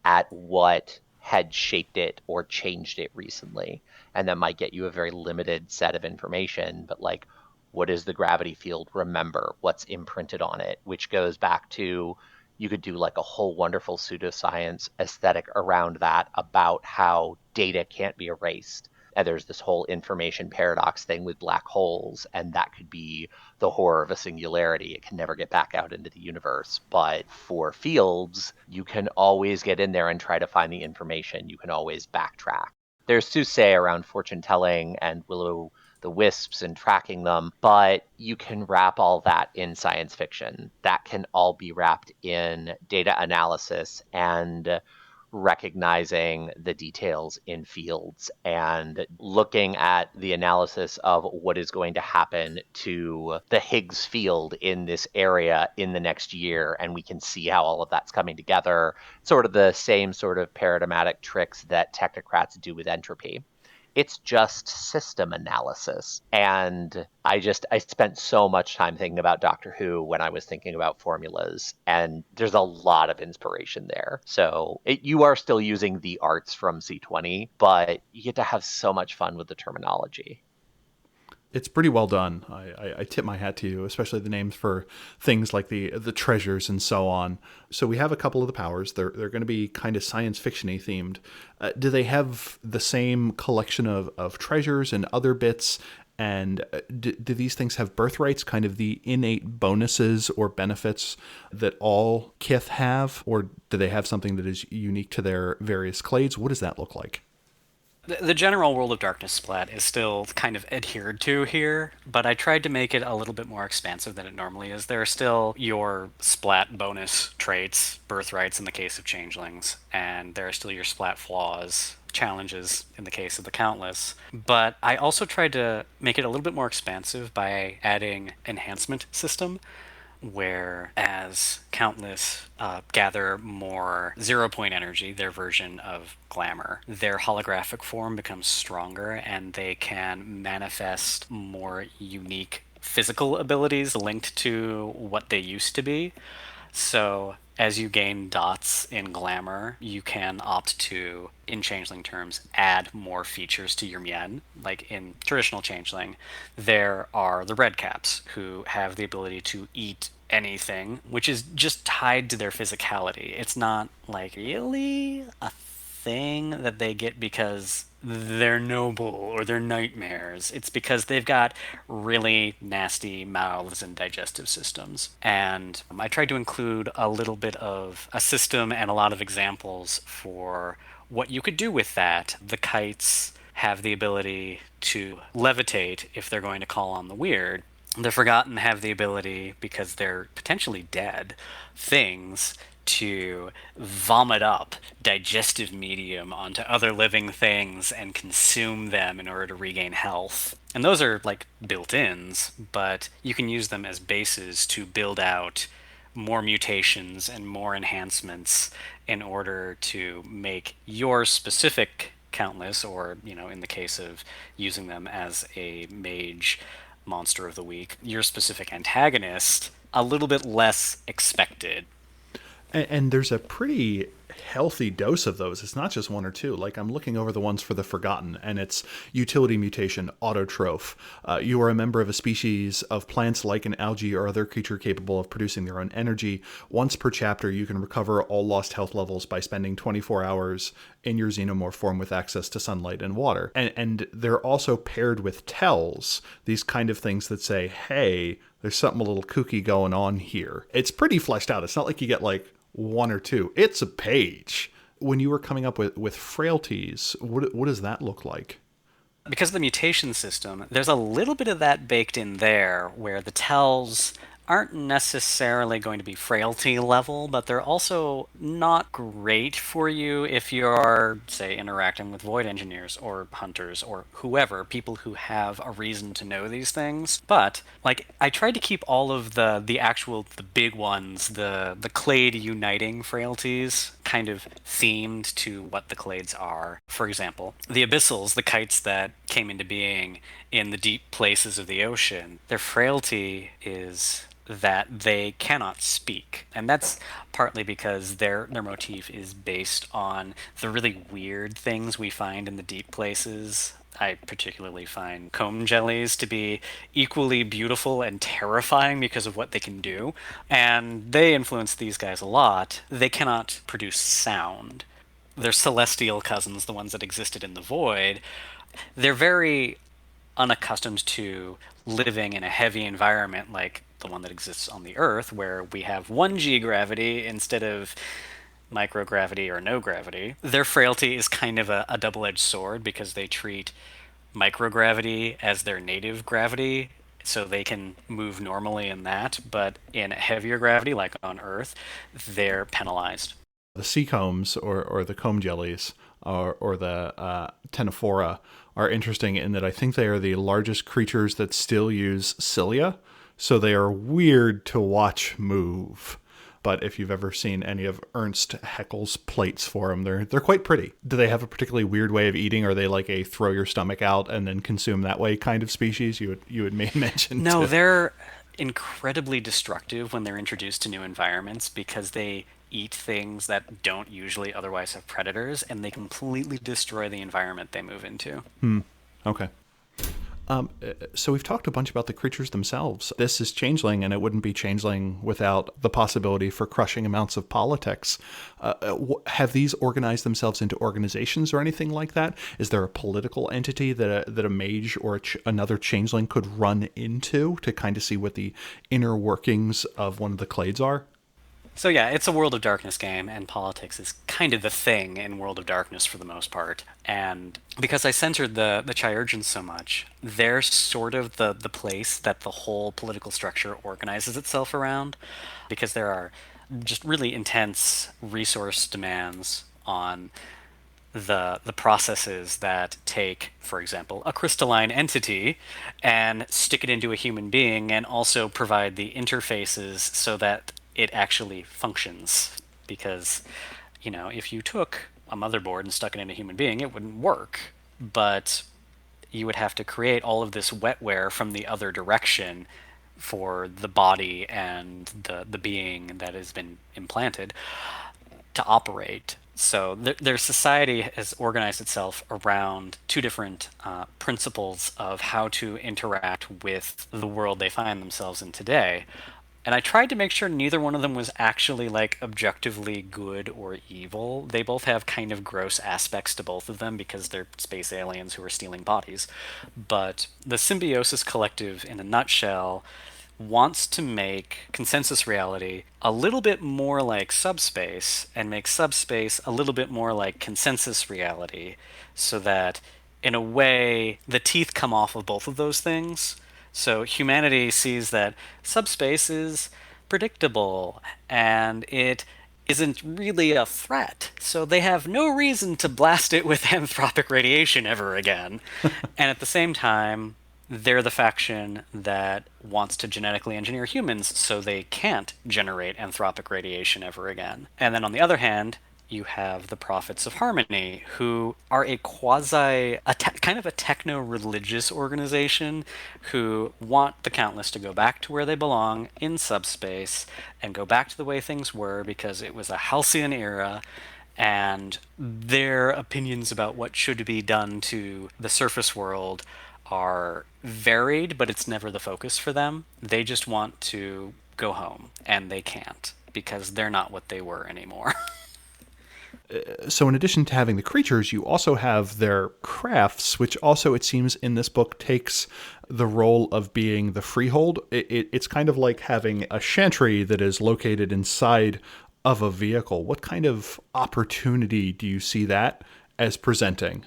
at what had shaped it or changed it recently. And that might get you a very limited set of information, but like, what does the gravity field remember? What's imprinted on it? Which goes back to, you could do like a whole wonderful pseudoscience aesthetic around that, about how data can't be erased. And there's this whole information paradox thing with black holes, and that could be the horror of a singularity. It can never get back out into the universe. But for fields, you can always get in there and try to find the information. You can always backtrack. There's Suse around fortune telling and Willow the wisps and tracking them, but you can wrap all that in science fiction. That can all be wrapped in data analysis and recognizing the details in fields and looking at the analysis of what is going to happen to the Higgs field in this area in the next year. And we can see how all of that's coming together. Sort of the same sort of paradigmatic tricks that technocrats do with entropy. It's just system analysis. And I spent so much time thinking about Doctor Who when I was thinking about formulas, and there's a lot of inspiration there. So you are still using the arts from C20, but you get to have so much fun with the terminology. It's pretty well done. I tip my hat to you, especially the names for things like the treasures and so on. So we have a couple of the powers. They're going to be kind of science fiction-y themed. Do they have the same collection of treasures and other bits? And do these things have birthrights, kind of the innate bonuses or benefits that all Kith have? Or do they have something that is unique to their various clades? What does that look like? The general World of Darkness splat is still kind of adhered to here, but I tried to make it a little bit more expansive than it normally is. There are still your splat bonus traits, birthrights in the case of Changelings, and there are still your splat flaws, challenges in the case of the Countless. But I also tried to make it a little bit more expansive by adding enhancement system, where as Countless gather more 0-point energy, their version of Glamour, their holographic form becomes stronger and they can manifest more unique physical abilities linked to what they used to be. So as you gain dots in Glamour, you can opt to, in Changeling terms, add more features to your Mien. Like in traditional Changeling, there are the Red Caps, who have the ability to eat anything, which is just tied to their physicality. It's not like really a thing that they get because they're noble or they're nightmares. It's because they've got really nasty mouths and digestive systems. And I tried to include a little bit of a system and a lot of examples for what you could do with that. The kites have the ability to levitate if they're going to call on the weird. The Forgotten have the ability, because they're potentially dead things, to vomit up digestive medium onto other living things and consume them in order to regain health. And those are like built-ins, but you can use them as bases to build out more mutations and more enhancements in order to make your specific Countless, or, in the case of using them as a mage monster of the week, your specific antagonist, a little bit less expected. And there's a pretty healthy dose of those. It's not just one or two. Like, I'm looking over the ones for the Forgotten, and it's utility mutation, autotroph. You are a member of a species of plants like an algae or other creature capable of producing their own energy. Once per chapter, you can recover all lost health levels by spending 24 hours in your xenomorph form with access to sunlight and water. And they're also paired with tells, these kind of things that say, hey, there's something a little kooky going on here. It's pretty fleshed out. It's not like you get like one or two. It's a page. When you were coming up with frailties, what does that look like? Because of the mutation system, there's a little bit of that baked in there, where the tells aren't necessarily going to be frailty level, but they're also not great for you if you're, say, interacting with void engineers or hunters or whoever, people who have a reason to know these things. But like, I tried to keep all of the big ones, the clade uniting frailties, kind of themed to what the clades are. For example, the abyssals, the kites that came into being in the deep places of the ocean, their frailty is that they cannot speak. And that's partly because their motif is based on the really weird things we find in the deep places. I particularly find comb jellies to be equally beautiful and terrifying because of what they can do. And they influence these guys a lot. They cannot produce sound. Their celestial cousins, the ones that existed in the void, they're very unaccustomed to living in a heavy environment like the one that exists on the Earth, where we have 1G gravity instead of microgravity or no gravity. Their frailty is kind of a double-edged sword because they treat microgravity as their native gravity, so they can move normally in that, but in heavier gravity, like on Earth, they're penalized. The sea combs or the comb jellies or the Tenefora are interesting in that I think they are the largest creatures that still use cilia, so they are weird to watch move. But if you've ever seen any of Ernst Haeckel's plates for them, they're quite pretty. Do they have a particularly weird way of eating? Are they like a throw your stomach out and then consume that way kind of species? You had made mention. No, they're incredibly destructive when they're introduced to new environments because they eat things that don't usually otherwise have predators, and they completely destroy the environment they move into. Okay. So we've talked a bunch about the creatures themselves. This is Changeling, and it wouldn't be Changeling without the possibility for crushing amounts of politics. Have these organized themselves into organizations or anything like that? Is there a political entity that a mage or another Changeling could run into to kind of see what the inner workings of one of the clades are? So yeah, it's a World of Darkness game, and politics is kind of the thing in World of Darkness for the most part. And because I centered the Chirurgeons so much, they're sort of the place that the whole political structure organizes itself around, because there are just really intense resource demands on the processes that take, for example, a crystalline entity and stick it into a human being, and also provide the interfaces so that it actually functions. Because, if you took a motherboard and stuck it in a human being, it wouldn't work. But you would have to create all of this wetware from the other direction for the body and the being that has been implanted to operate. So their society has organized itself around two different principles of how to interact with the world they find themselves in today. And I tried to make sure neither one of them was actually like objectively good or evil. They both have kind of gross aspects to both of them because they're space aliens who are stealing bodies. But the Symbiosis Collective, in a nutshell, wants to make consensus reality a little bit more like subspace and make subspace a little bit more like consensus reality, so that in a way the teeth come off of both of those things. So humanity sees that subspace is predictable and it isn't really a threat, so they have no reason to blast it with anthropic radiation ever again. And at the same time, they're the faction that wants to genetically engineer humans so they can't generate anthropic radiation ever again. And then on the other hand, you have the Prophets of Harmony, who are a kind of a techno-religious organization who want the Countless to go back to where they belong in subspace and go back to the way things were, because it was a halcyon era, and their opinions about what should be done to the surface world are varied, but it's never the focus for them. They just want to go home, and they can't, because they're not what they were anymore. So in addition to having the creatures, you also have their crafts, which also, it seems, in this book takes the role of being the freehold. It's kind of like having a chantry that is located inside of a vehicle. What kind of opportunity do you see that as presenting?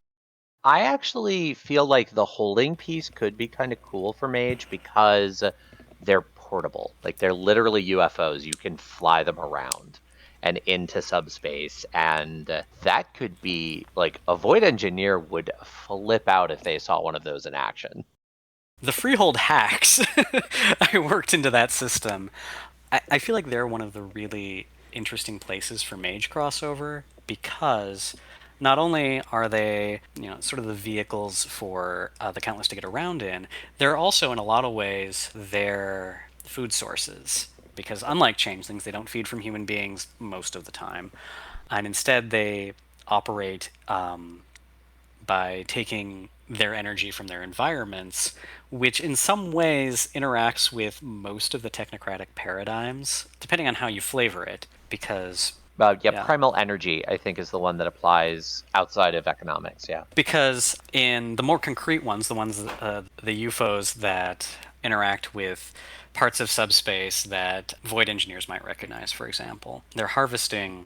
I actually feel like the holding piece could be kind of cool for Mage because they're transportable. Like they're literally UFOs. You can fly them around and into subspace. And that could be like a Void engineer would flip out if they saw one of those in action. The Freehold hacks I worked into that system. I feel like they're one of the really interesting places for mage crossover because not only are they, sort of the vehicles for the Countless to get around in, they're also in a lot of ways their food sources. Because unlike changelings, they don't feed from human beings most of the time, and instead they operate by taking their energy from their environments, which in some ways interacts with most of the technocratic paradigms, depending on how you flavor it, because... Primal energy, I think, is the one that applies outside of economics, yeah. Because in the more concrete ones, the UFOs that interact with parts of subspace that Void engineers might recognize, for example, their harvesting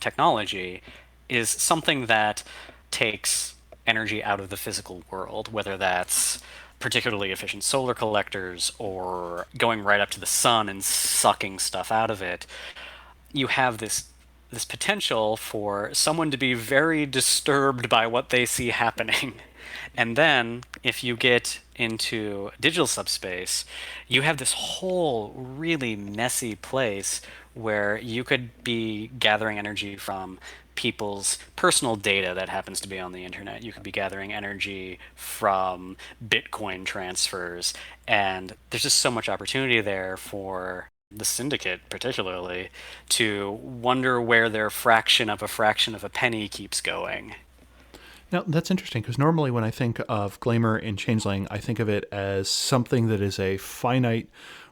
technology is something that takes energy out of the physical world, whether that's particularly efficient solar collectors or going right up to the sun and sucking stuff out of it. You have this potential for someone to be very disturbed by what they see happening. And then, if you get into digital subspace, you have this whole really messy place where you could be gathering energy from people's personal data that happens to be on the internet. You could be gathering energy from Bitcoin transfers. And there's just so much opportunity there for the syndicate particularly to wonder where their fraction of a penny keeps going. Now, that's interesting because normally when I think of Glamour and Changeling, I think of it as something that is a finite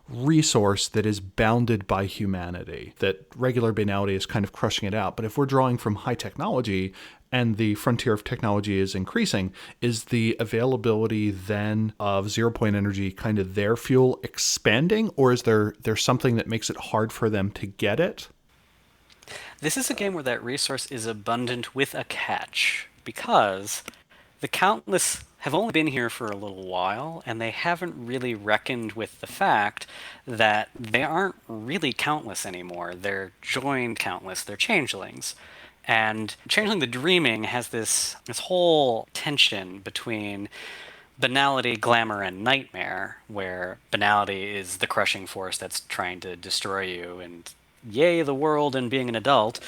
resource that is bounded by humanity, that regular banality is kind of crushing it out. But if we're drawing from high technology and the frontier of technology is increasing, is the availability then of zero-point energy kind of their fuel expanding, or is there something that makes it hard for them to get it? This is a game where that resource is abundant with a catch, because the Countless have only been here for a little while, and they haven't really reckoned with the fact that they aren't really Countless anymore. They're joined Countless, they're Changelings. And Changeling the Dreaming has this whole tension between banality, glamour, and nightmare, where banality is the crushing force that's trying to destroy you, and yay, the world and being an adult.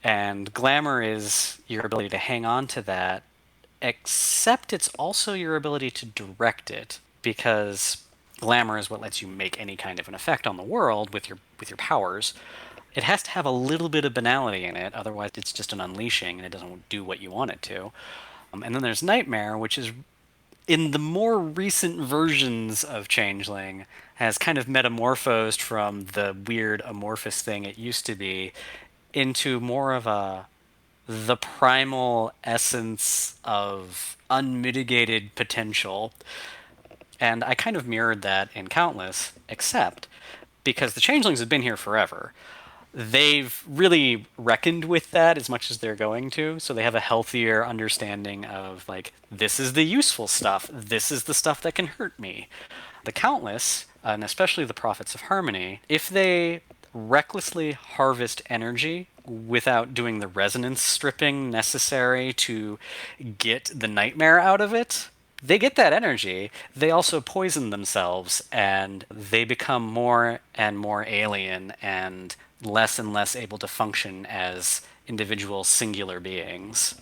And glamour is your ability to hang on to that, except it's also your ability to direct it, because glamour is what lets you make any kind of an effect on the world with your powers. It has to have a little bit of banality in it, otherwise it's just an unleashing and it doesn't do what you want it to. And then there's Nightmare, which is, in the more recent versions of Changeling, has kind of metamorphosed from the weird amorphous thing it used to be into more of the primal essence of unmitigated potential. And I kind of mirrored that in Countless, except because the Changelings have been here forever. They've really reckoned with that as much as they're going to, so they have a healthier understanding of, like, this is the useful stuff, this is the stuff that can hurt me. The Countless, and especially the Prophets of Harmony, if they recklessly harvest energy without doing the resonance stripping necessary to get the nightmare out of it, they get that energy. They also poison themselves, and they become more and more alien and less able to function as individual singular beings.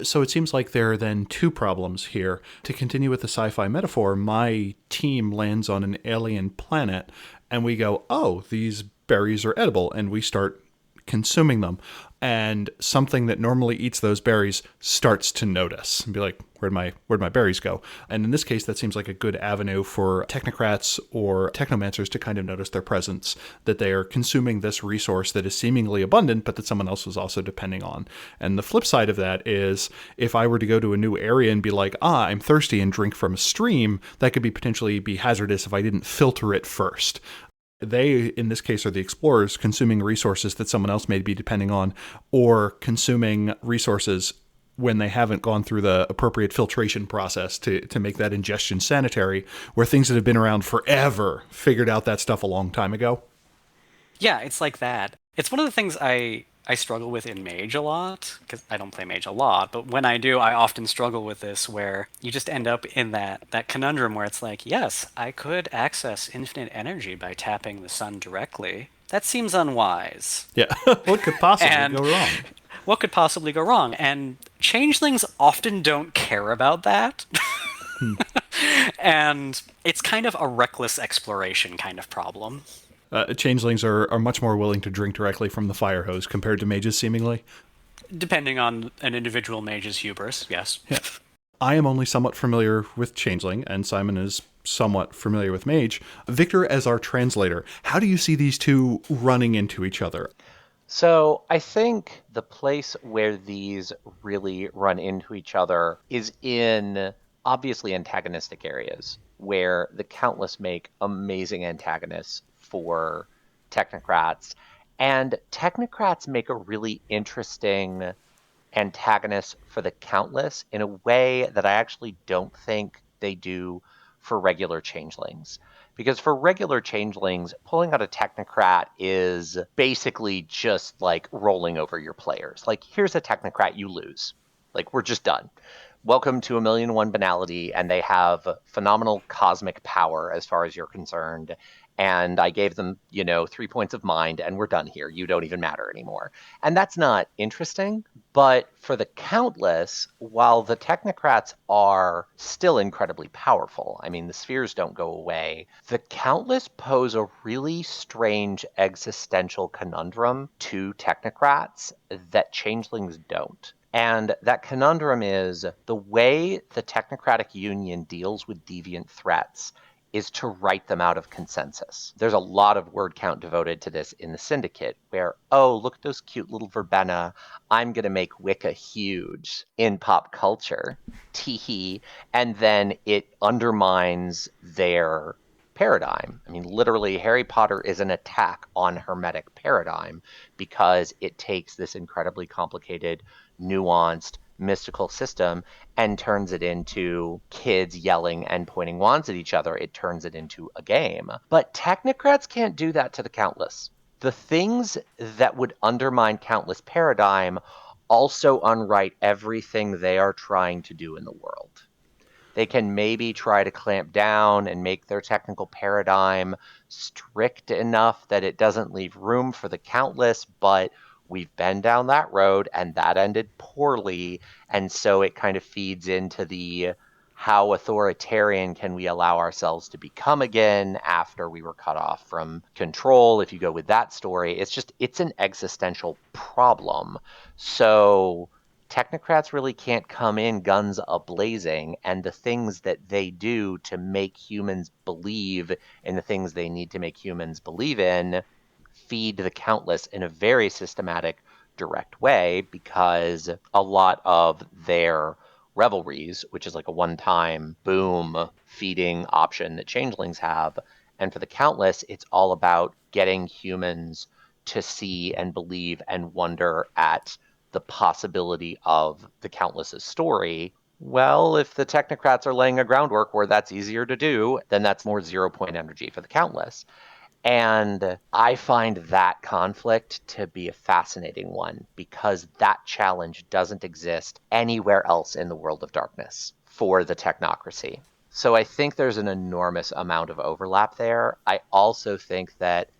So it seems like there are then two problems here. To continue with the sci-fi metaphor, my team lands on an alien planet, and we go, oh, these berries are edible, and we start consuming them. And something that normally eats those berries starts to notice and be like, where'd my berries go? And in this case, that seems like a good avenue for technocrats or technomancers to kind of notice their presence, that they are consuming this resource that is seemingly abundant, but that someone else was also depending on. And the flip side of that is, if I were to go to a new area and be like, I'm thirsty, and drink from a stream, that could potentially be hazardous if I didn't filter it first. They, in this case, are the explorers consuming resources that someone else may be depending on, or consuming resources when they haven't gone through the appropriate filtration process to make that ingestion sanitary, where things that have been around forever figured out that stuff a long time ago. Yeah, it's like that. It's one of the things I struggle with in Mage a lot, because I don't play Mage a lot, but when I do, I often struggle with this, where you just end up in that conundrum where it's like, yes, I could access infinite energy by tapping the sun directly. That seems unwise. Yeah. What could possibly And go wrong? what could possibly go wrong? And changelings often don't care about that. And it's kind of a reckless exploration kind of problem. Changelings are much more willing to drink directly from the fire hose compared to mages, seemingly. Depending on an individual mage's hubris, yes. Yeah. I am only somewhat familiar with Changeling, and Simon is somewhat familiar with Mage. Victor, as our translator, how do you see these two running into each other? So I think the place where these really run into each other is in obviously antagonistic areas, where the Countless make amazing antagonists for Technocrats, and Technocrats make a really interesting antagonist for the Countless in a way that I actually don't think they do for regular Changelings. Because for regular Changelings, pulling out a Technocrat is basically just like rolling over your players. Like, here's a Technocrat, you lose. Like, we're just done. Welcome to 1,000,001 Banality, and they have phenomenal cosmic power as far as you're concerned. And I gave them, 3 points of mind, and we're done here. You don't even matter anymore. And that's not interesting. But for the Countless, while the Technocrats are still incredibly powerful, I mean, the spheres don't go away, the Countless pose a really strange existential conundrum to Technocrats that Changelings don't. And that conundrum is the way the Technocratic Union deals with deviant threats is to write them out of consensus. There's a lot of word count devoted to this in the Syndicate, where, oh, look at those cute little verbena. I'm going to make Wicca huge in pop culture. Teehee. And then it undermines their paradigm. I mean, literally, Harry Potter is an attack on Hermetic paradigm because it takes this incredibly complicated, nuanced, mystical system and turns it into kids yelling and pointing wands at each other. It turns it into a game. But Technocrats can't do that to the Countless. The things that would undermine Countless paradigm also unwrite everything they are trying to do in the world. They can maybe try to clamp down and make their technical paradigm strict enough that it doesn't leave room for the Countless, but we've been down that road and that ended poorly. And so it kind of feeds into the how authoritarian can we allow ourselves to become again after we were cut off from control. If you go with that story, it's an existential problem. So Technocrats really can't come in guns a-blazing, and the things that they do to make humans believe in the things they need to make humans believe in feed the Countless in a very systematic, direct way, because a lot of their revelries, which is like a one-time boom feeding option that Changelings have, and for the Countless, it's all about getting humans to see and believe and wonder at the possibility of the Countless's story. Well, if the Technocrats are laying a groundwork where that's easier to do, then that's more 0-point energy for the Countless. And I find that conflict to be a fascinating one because that challenge doesn't exist anywhere else in the world of darkness for the technocracy. So I think there's an enormous amount of overlap there. I also think that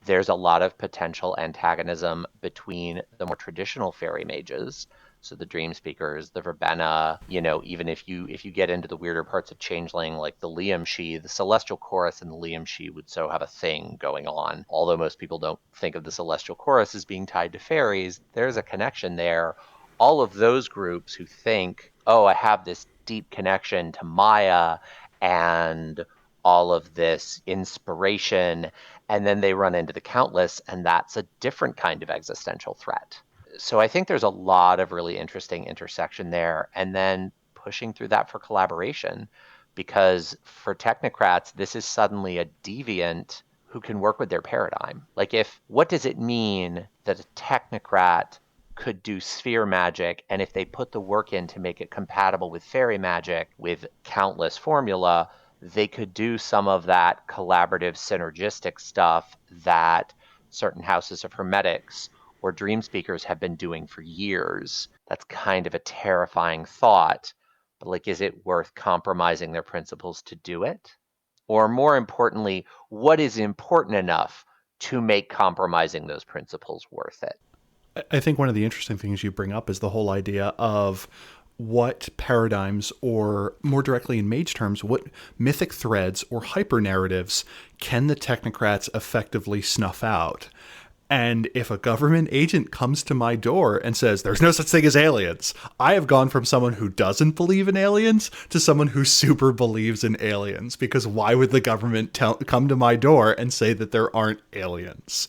there's a lot of potential antagonism between the more traditional fairy mages, so the dream speakers, the verbena, even if you get into the weirder parts of Changeling, like the Liam Shi, the Celestial Chorus and the Liam Shi would so have a thing going on. Although most people don't think of the Celestial Chorus as being tied to fairies, there's a connection there. All of those groups who think, oh, I have this deep connection to Maya and all of this inspiration, and then they run into the Countless, and that's a different kind of existential threat. So I think there's a lot of really interesting intersection there, and then pushing through that for collaboration, because for Technocrats, this is suddenly a deviant who can work with their paradigm. Like, what does it mean that a Technocrat could do sphere magic, and if they put the work in to make it compatible with fairy magic with countless formula, they could do some of that collaborative synergistic stuff that certain houses of hermetics or dream speakers have been doing for years. That's kind of a terrifying thought, but like, is it worth compromising their principles to do it? Or more importantly, what is important enough to make compromising those principles worth it? I think one of the interesting things you bring up is the whole idea of what paradigms, or more directly in mage terms, what mythic threads or hyper narratives can the technocrats effectively snuff out? And if a government agent comes to my door and says, there's no such thing as aliens, I have gone from someone who doesn't believe in aliens to someone who super believes in aliens. Because why would the government come to my door and say that there aren't aliens?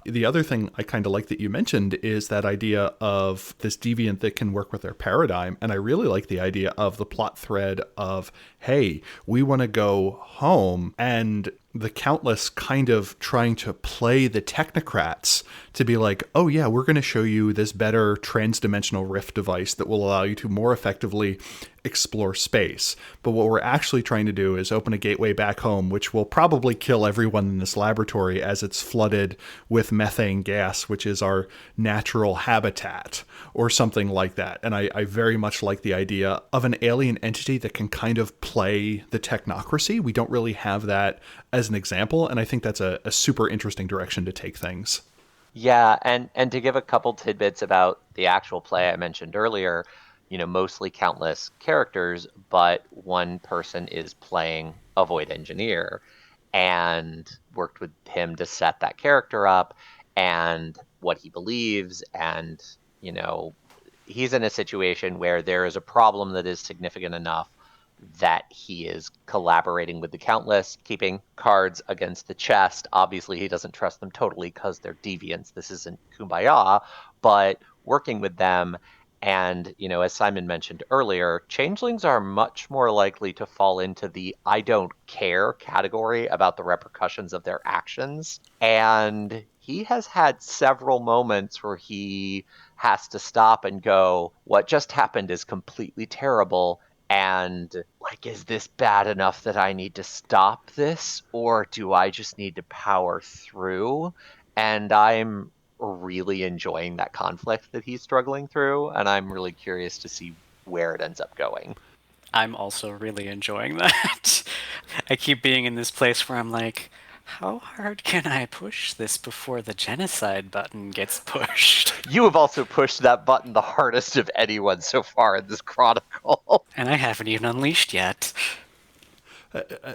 The other thing I kind of like that you mentioned is that idea of this deviant that can work with their paradigm. And I really like the idea of the plot thread of, hey, we want to go home, and the Countless kind of trying to play the technocrats to be like, oh yeah, we're going to show you this better transdimensional rift device that will allow you to more effectively explore space. But what we're actually trying to do is open a gateway back home, which will probably kill everyone in this laboratory as it's flooded with methane gas, which is our natural habitat, or something like that. And I very much like the idea of an alien entity that can kind of play the technocracy. We don't really have that as an example, and I think that's a super interesting direction to take things. Yeah, and to give a couple tidbits about the actual play I mentioned earlier, mostly countless characters, but one person is playing a void engineer, and worked with him to set that character up and what he believes. And, he's in a situation where there is a problem that is significant enough that he is collaborating with the Countless, keeping cards against the chest. Obviously, he doesn't trust them totally because they're deviants. This isn't Kumbaya, but working with them. And, as Simon mentioned earlier, changelings are much more likely to fall into the I don't care category about the repercussions of their actions. And he has had several moments where he has to stop and go, what just happened is completely terrible. And is this bad enough that I need to stop this, or do I just need to power through? And I'm really enjoying that conflict that he's struggling through, and I'm really curious to see where it ends up going. I'm also really enjoying that. I keep being in this place where I'm like, how hard can I push this before the genocide button gets pushed? You have also pushed that button the hardest of anyone so far in this chronicle. And I haven't even unleashed yet.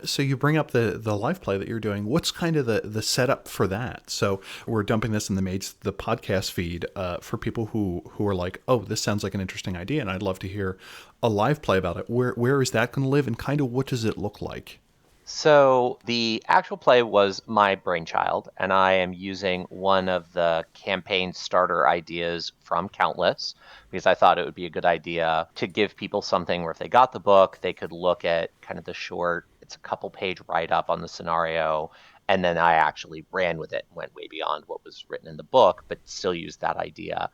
So you bring up the live play that you're doing. What's kind of the setup for that? So we're dumping this in the podcast feed for people who are like, oh, this sounds like an interesting idea, and I'd love to hear a live play about it. Where is that going to live, and kind of what does it look like? So the actual play was my brainchild, and I am using one of the campaign starter ideas from Countless, because I thought it would be a good idea to give people something where if they got the book, they could look at kind of the short, it's a couple page write-up on the scenario, and then I actually ran with it and went way beyond what was written in the book, but still used that idea.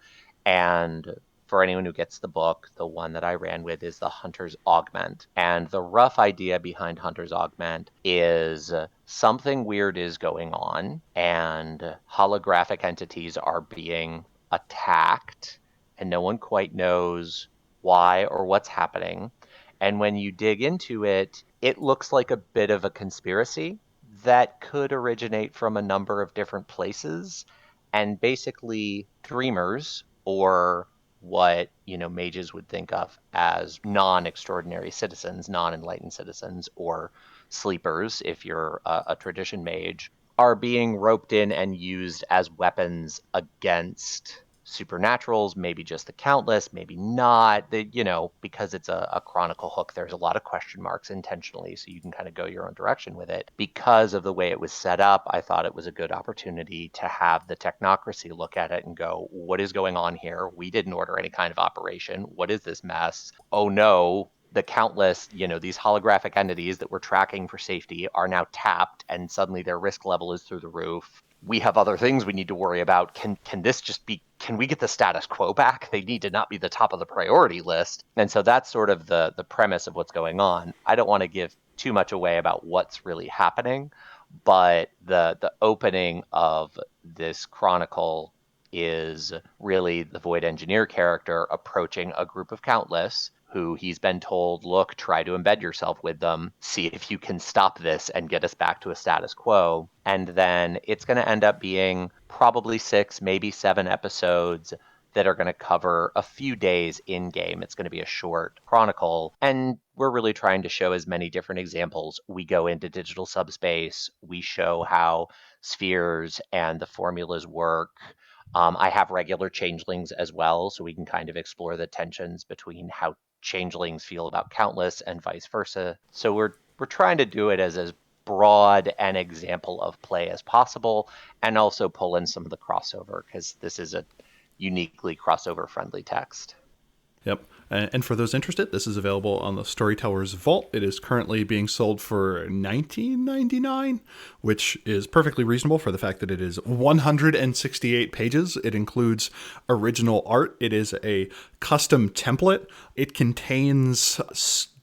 And for anyone who gets the book, the one that I ran with is the Hunter's Augment. And the rough idea behind Hunter's Augment is something weird is going on, and holographic entities are being attacked, and no one quite knows why or what's happening. And when you dig into it, it looks like a bit of a conspiracy that could originate from a number of different places. And basically, dreamers, or what mages would think of as non-extraordinary citizens, non-enlightened citizens, or sleepers if you're a tradition mage, are being roped in and used as weapons against supernaturals, maybe just the Countless, maybe not. Because it's a chronicle hook, there's a lot of question marks intentionally, so you can kind of go your own direction with it. Because of the way it was set up, I thought it was a good opportunity to have the technocracy look at it and go, what is going on here? We didn't order any kind of operation. What is this mess? Oh no, the Countless, these holographic entities that we're tracking for safety are now tapped, and suddenly their risk level is through the roof. we have other things we need to worry about. Can this just be, can we get the status quo back? They need to not be the top of the priority list. And so that's sort of the premise of what's going on. I don't want to give too much away about what's really happening, but the opening of this chronicle is really the Void Engineer character approaching a group of Countless who he's been told, look, try to embed yourself with them, see if you can stop this and get us back to a status quo. And then it's going to end up being probably 6, maybe 7 episodes that are going to cover a few days in game. It's going to be a short chronicle. And we're really trying to show as many different examples. We go into digital subspace. We show how spheres and the formulas work. I have regular changelings as well, so we can kind of explore the tensions between how changelings feel about Countless and vice versa. So we're trying to do it as broad an example of play as possible, and also pull in some of the crossover, because this is a uniquely crossover friendly text. Yep. And for those interested, this is available on the Storyteller's Vault. It is currently being sold for $19.99, which is perfectly reasonable for the fact that it is 168 pages. It includes original art. It is a custom template. It contains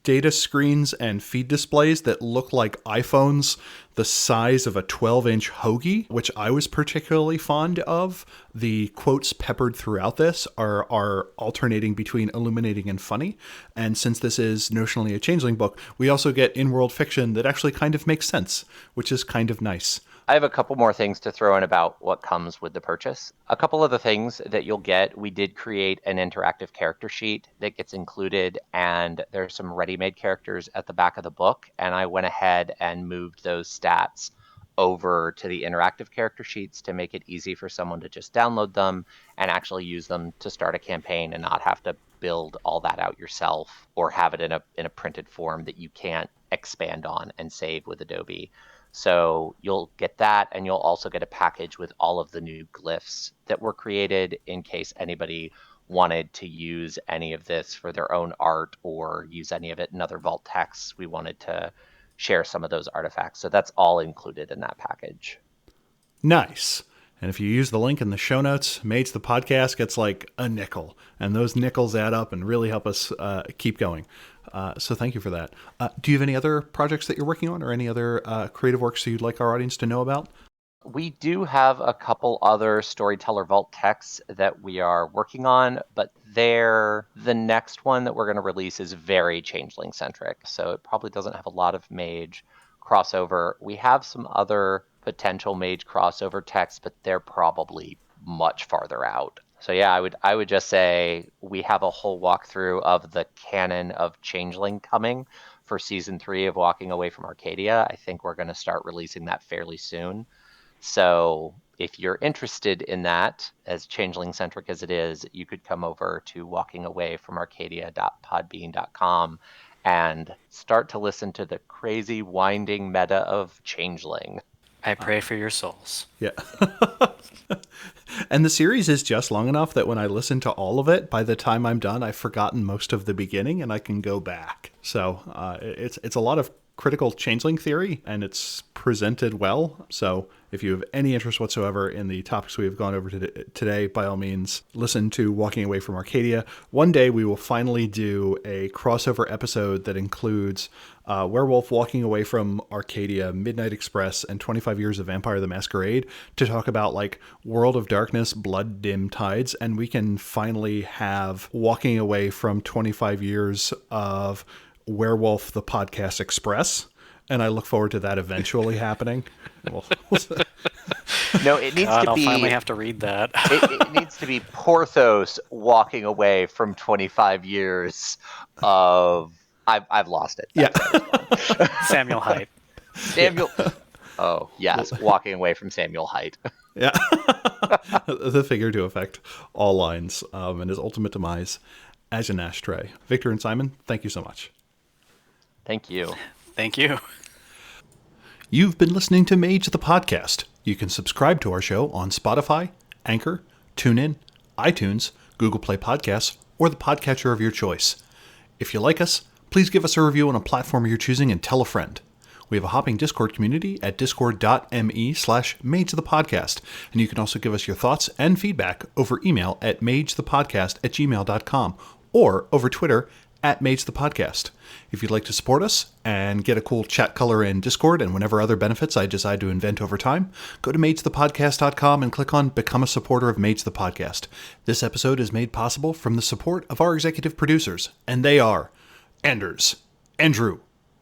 data screens and feed displays that look like iPhones the size of a 12-inch hoagie, which I was particularly fond of. The quotes peppered throughout this are alternating between illuminating and funny. And since this is notionally a Changeling book, we also get in-world fiction that actually kind of makes sense, which is kind of nice. I have a couple more things to throw in about what comes with the purchase. A couple of the things that you'll get, we did create an interactive character sheet that gets included, and there's some ready-made characters at the back of the book, and I went ahead and moved those stats over to the interactive character sheets to make it easy for someone to just download them and actually use them to start a campaign and not have to build all that out yourself or have it in a printed form that you can't expand on and save with Adobe. So you'll get that, and you'll also get a package with all of the new glyphs that were created in case anybody wanted to use any of this for their own art or use any of it in other vault texts. We wanted to share some of those artifacts. So that's all included in that package. Nice. And if you use the link in the show notes, Mage the podcast gets like a nickel. And those nickels add up and really help us keep going. So thank you for that. Do you have any other projects that you're working on or any other creative works that you'd like our audience to know about? We do have a couple other Storyteller Vault texts that we are working on, but the next one that we're going to release is very Changeling centric. So it probably doesn't have a lot of Mage crossover. We have some other potential Mage crossover texts, but they're probably much farther out. So yeah, I would just say we have a whole walkthrough of the canon of Changeling coming for season 3 of Walking Away from Arcadia. I think we're going to start releasing that fairly soon. So if you're interested in that, as Changeling centric as it is, you could come over to walkingawayfromarcadia.podbean.com and start to listen to the crazy winding meta of Changeling. I pray for your souls. Yeah. And the series is just long enough that when I listen to all of it, by the time I'm done, I've forgotten most of the beginning and I can go back. So it's a lot of critical Changeling theory, and it's presented well. So if you have any interest whatsoever in the topics we have gone over today, by all means, listen to Walking Away from Arcadia. One day we will finally do a crossover episode that includes Werewolf Walking Away from Arcadia, Midnight Express, and 25 Years of Vampire the Masquerade to talk about like World of Darkness, Blood Dim Tides, and we can finally have Walking Away from 25 Years of Werewolf the Podcast Express, and I look forward to that eventually happening. No, it needs to be. I'll finally have to read that. it needs to be Porthos walking away from 25 years of. I've lost it. Yeah. Samuel Haidt. Samuel. Oh yes, walking away from Samuel Haidt. Yeah. The figure to affect all lines, and his ultimate demise as an ashtray. Victor and Simon, thank you so much. Thank you. Thank you. You've been listening to Mage the Podcast. You can subscribe to our show on Spotify, Anchor, TuneIn, iTunes, Google Play Podcasts, or the podcatcher of your choice. If you like us, please give us a review on a platform you're choosing and tell a friend. We We have a hopping Discord community at discord.me/magethepodcast, and you can also give us your thoughts and feedback over email at magethepodcast@gmail.com or over Twitter at magethepodcast. If you'd like to support us and get a cool chat color in Discord and whatever other benefits I decide to invent over time, go to magethepodcast.com and click on Become a Supporter of Mage the Podcast. This episode is made possible from the support of our executive producers, and they are Anders, Andrew,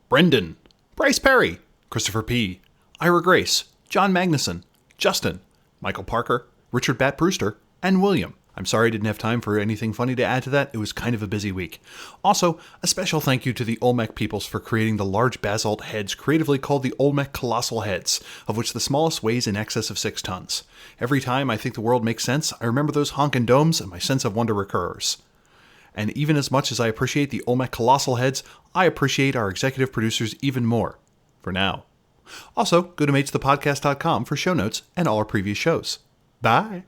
Brendan, Bryce Perry, Christopher P., Ira Grace, John Magnuson, Justin, Michael Parker, Richard Bat Brewster, and William. I'm sorry I didn't have time for anything funny to add to that. It was kind of a busy week. Also, a special thank you to the Olmec peoples for creating the large basalt heads creatively called the Olmec Colossal Heads, of which the smallest weighs in excess of 6 tons. Every time I think the world makes sense, I remember those honkin' domes and my sense of wonder recurs. And even as much as I appreciate the Olmec Colossal Heads, I appreciate our executive producers even more. For now. Also, go to magethepodcast.com for show notes and all our previous shows. Bye!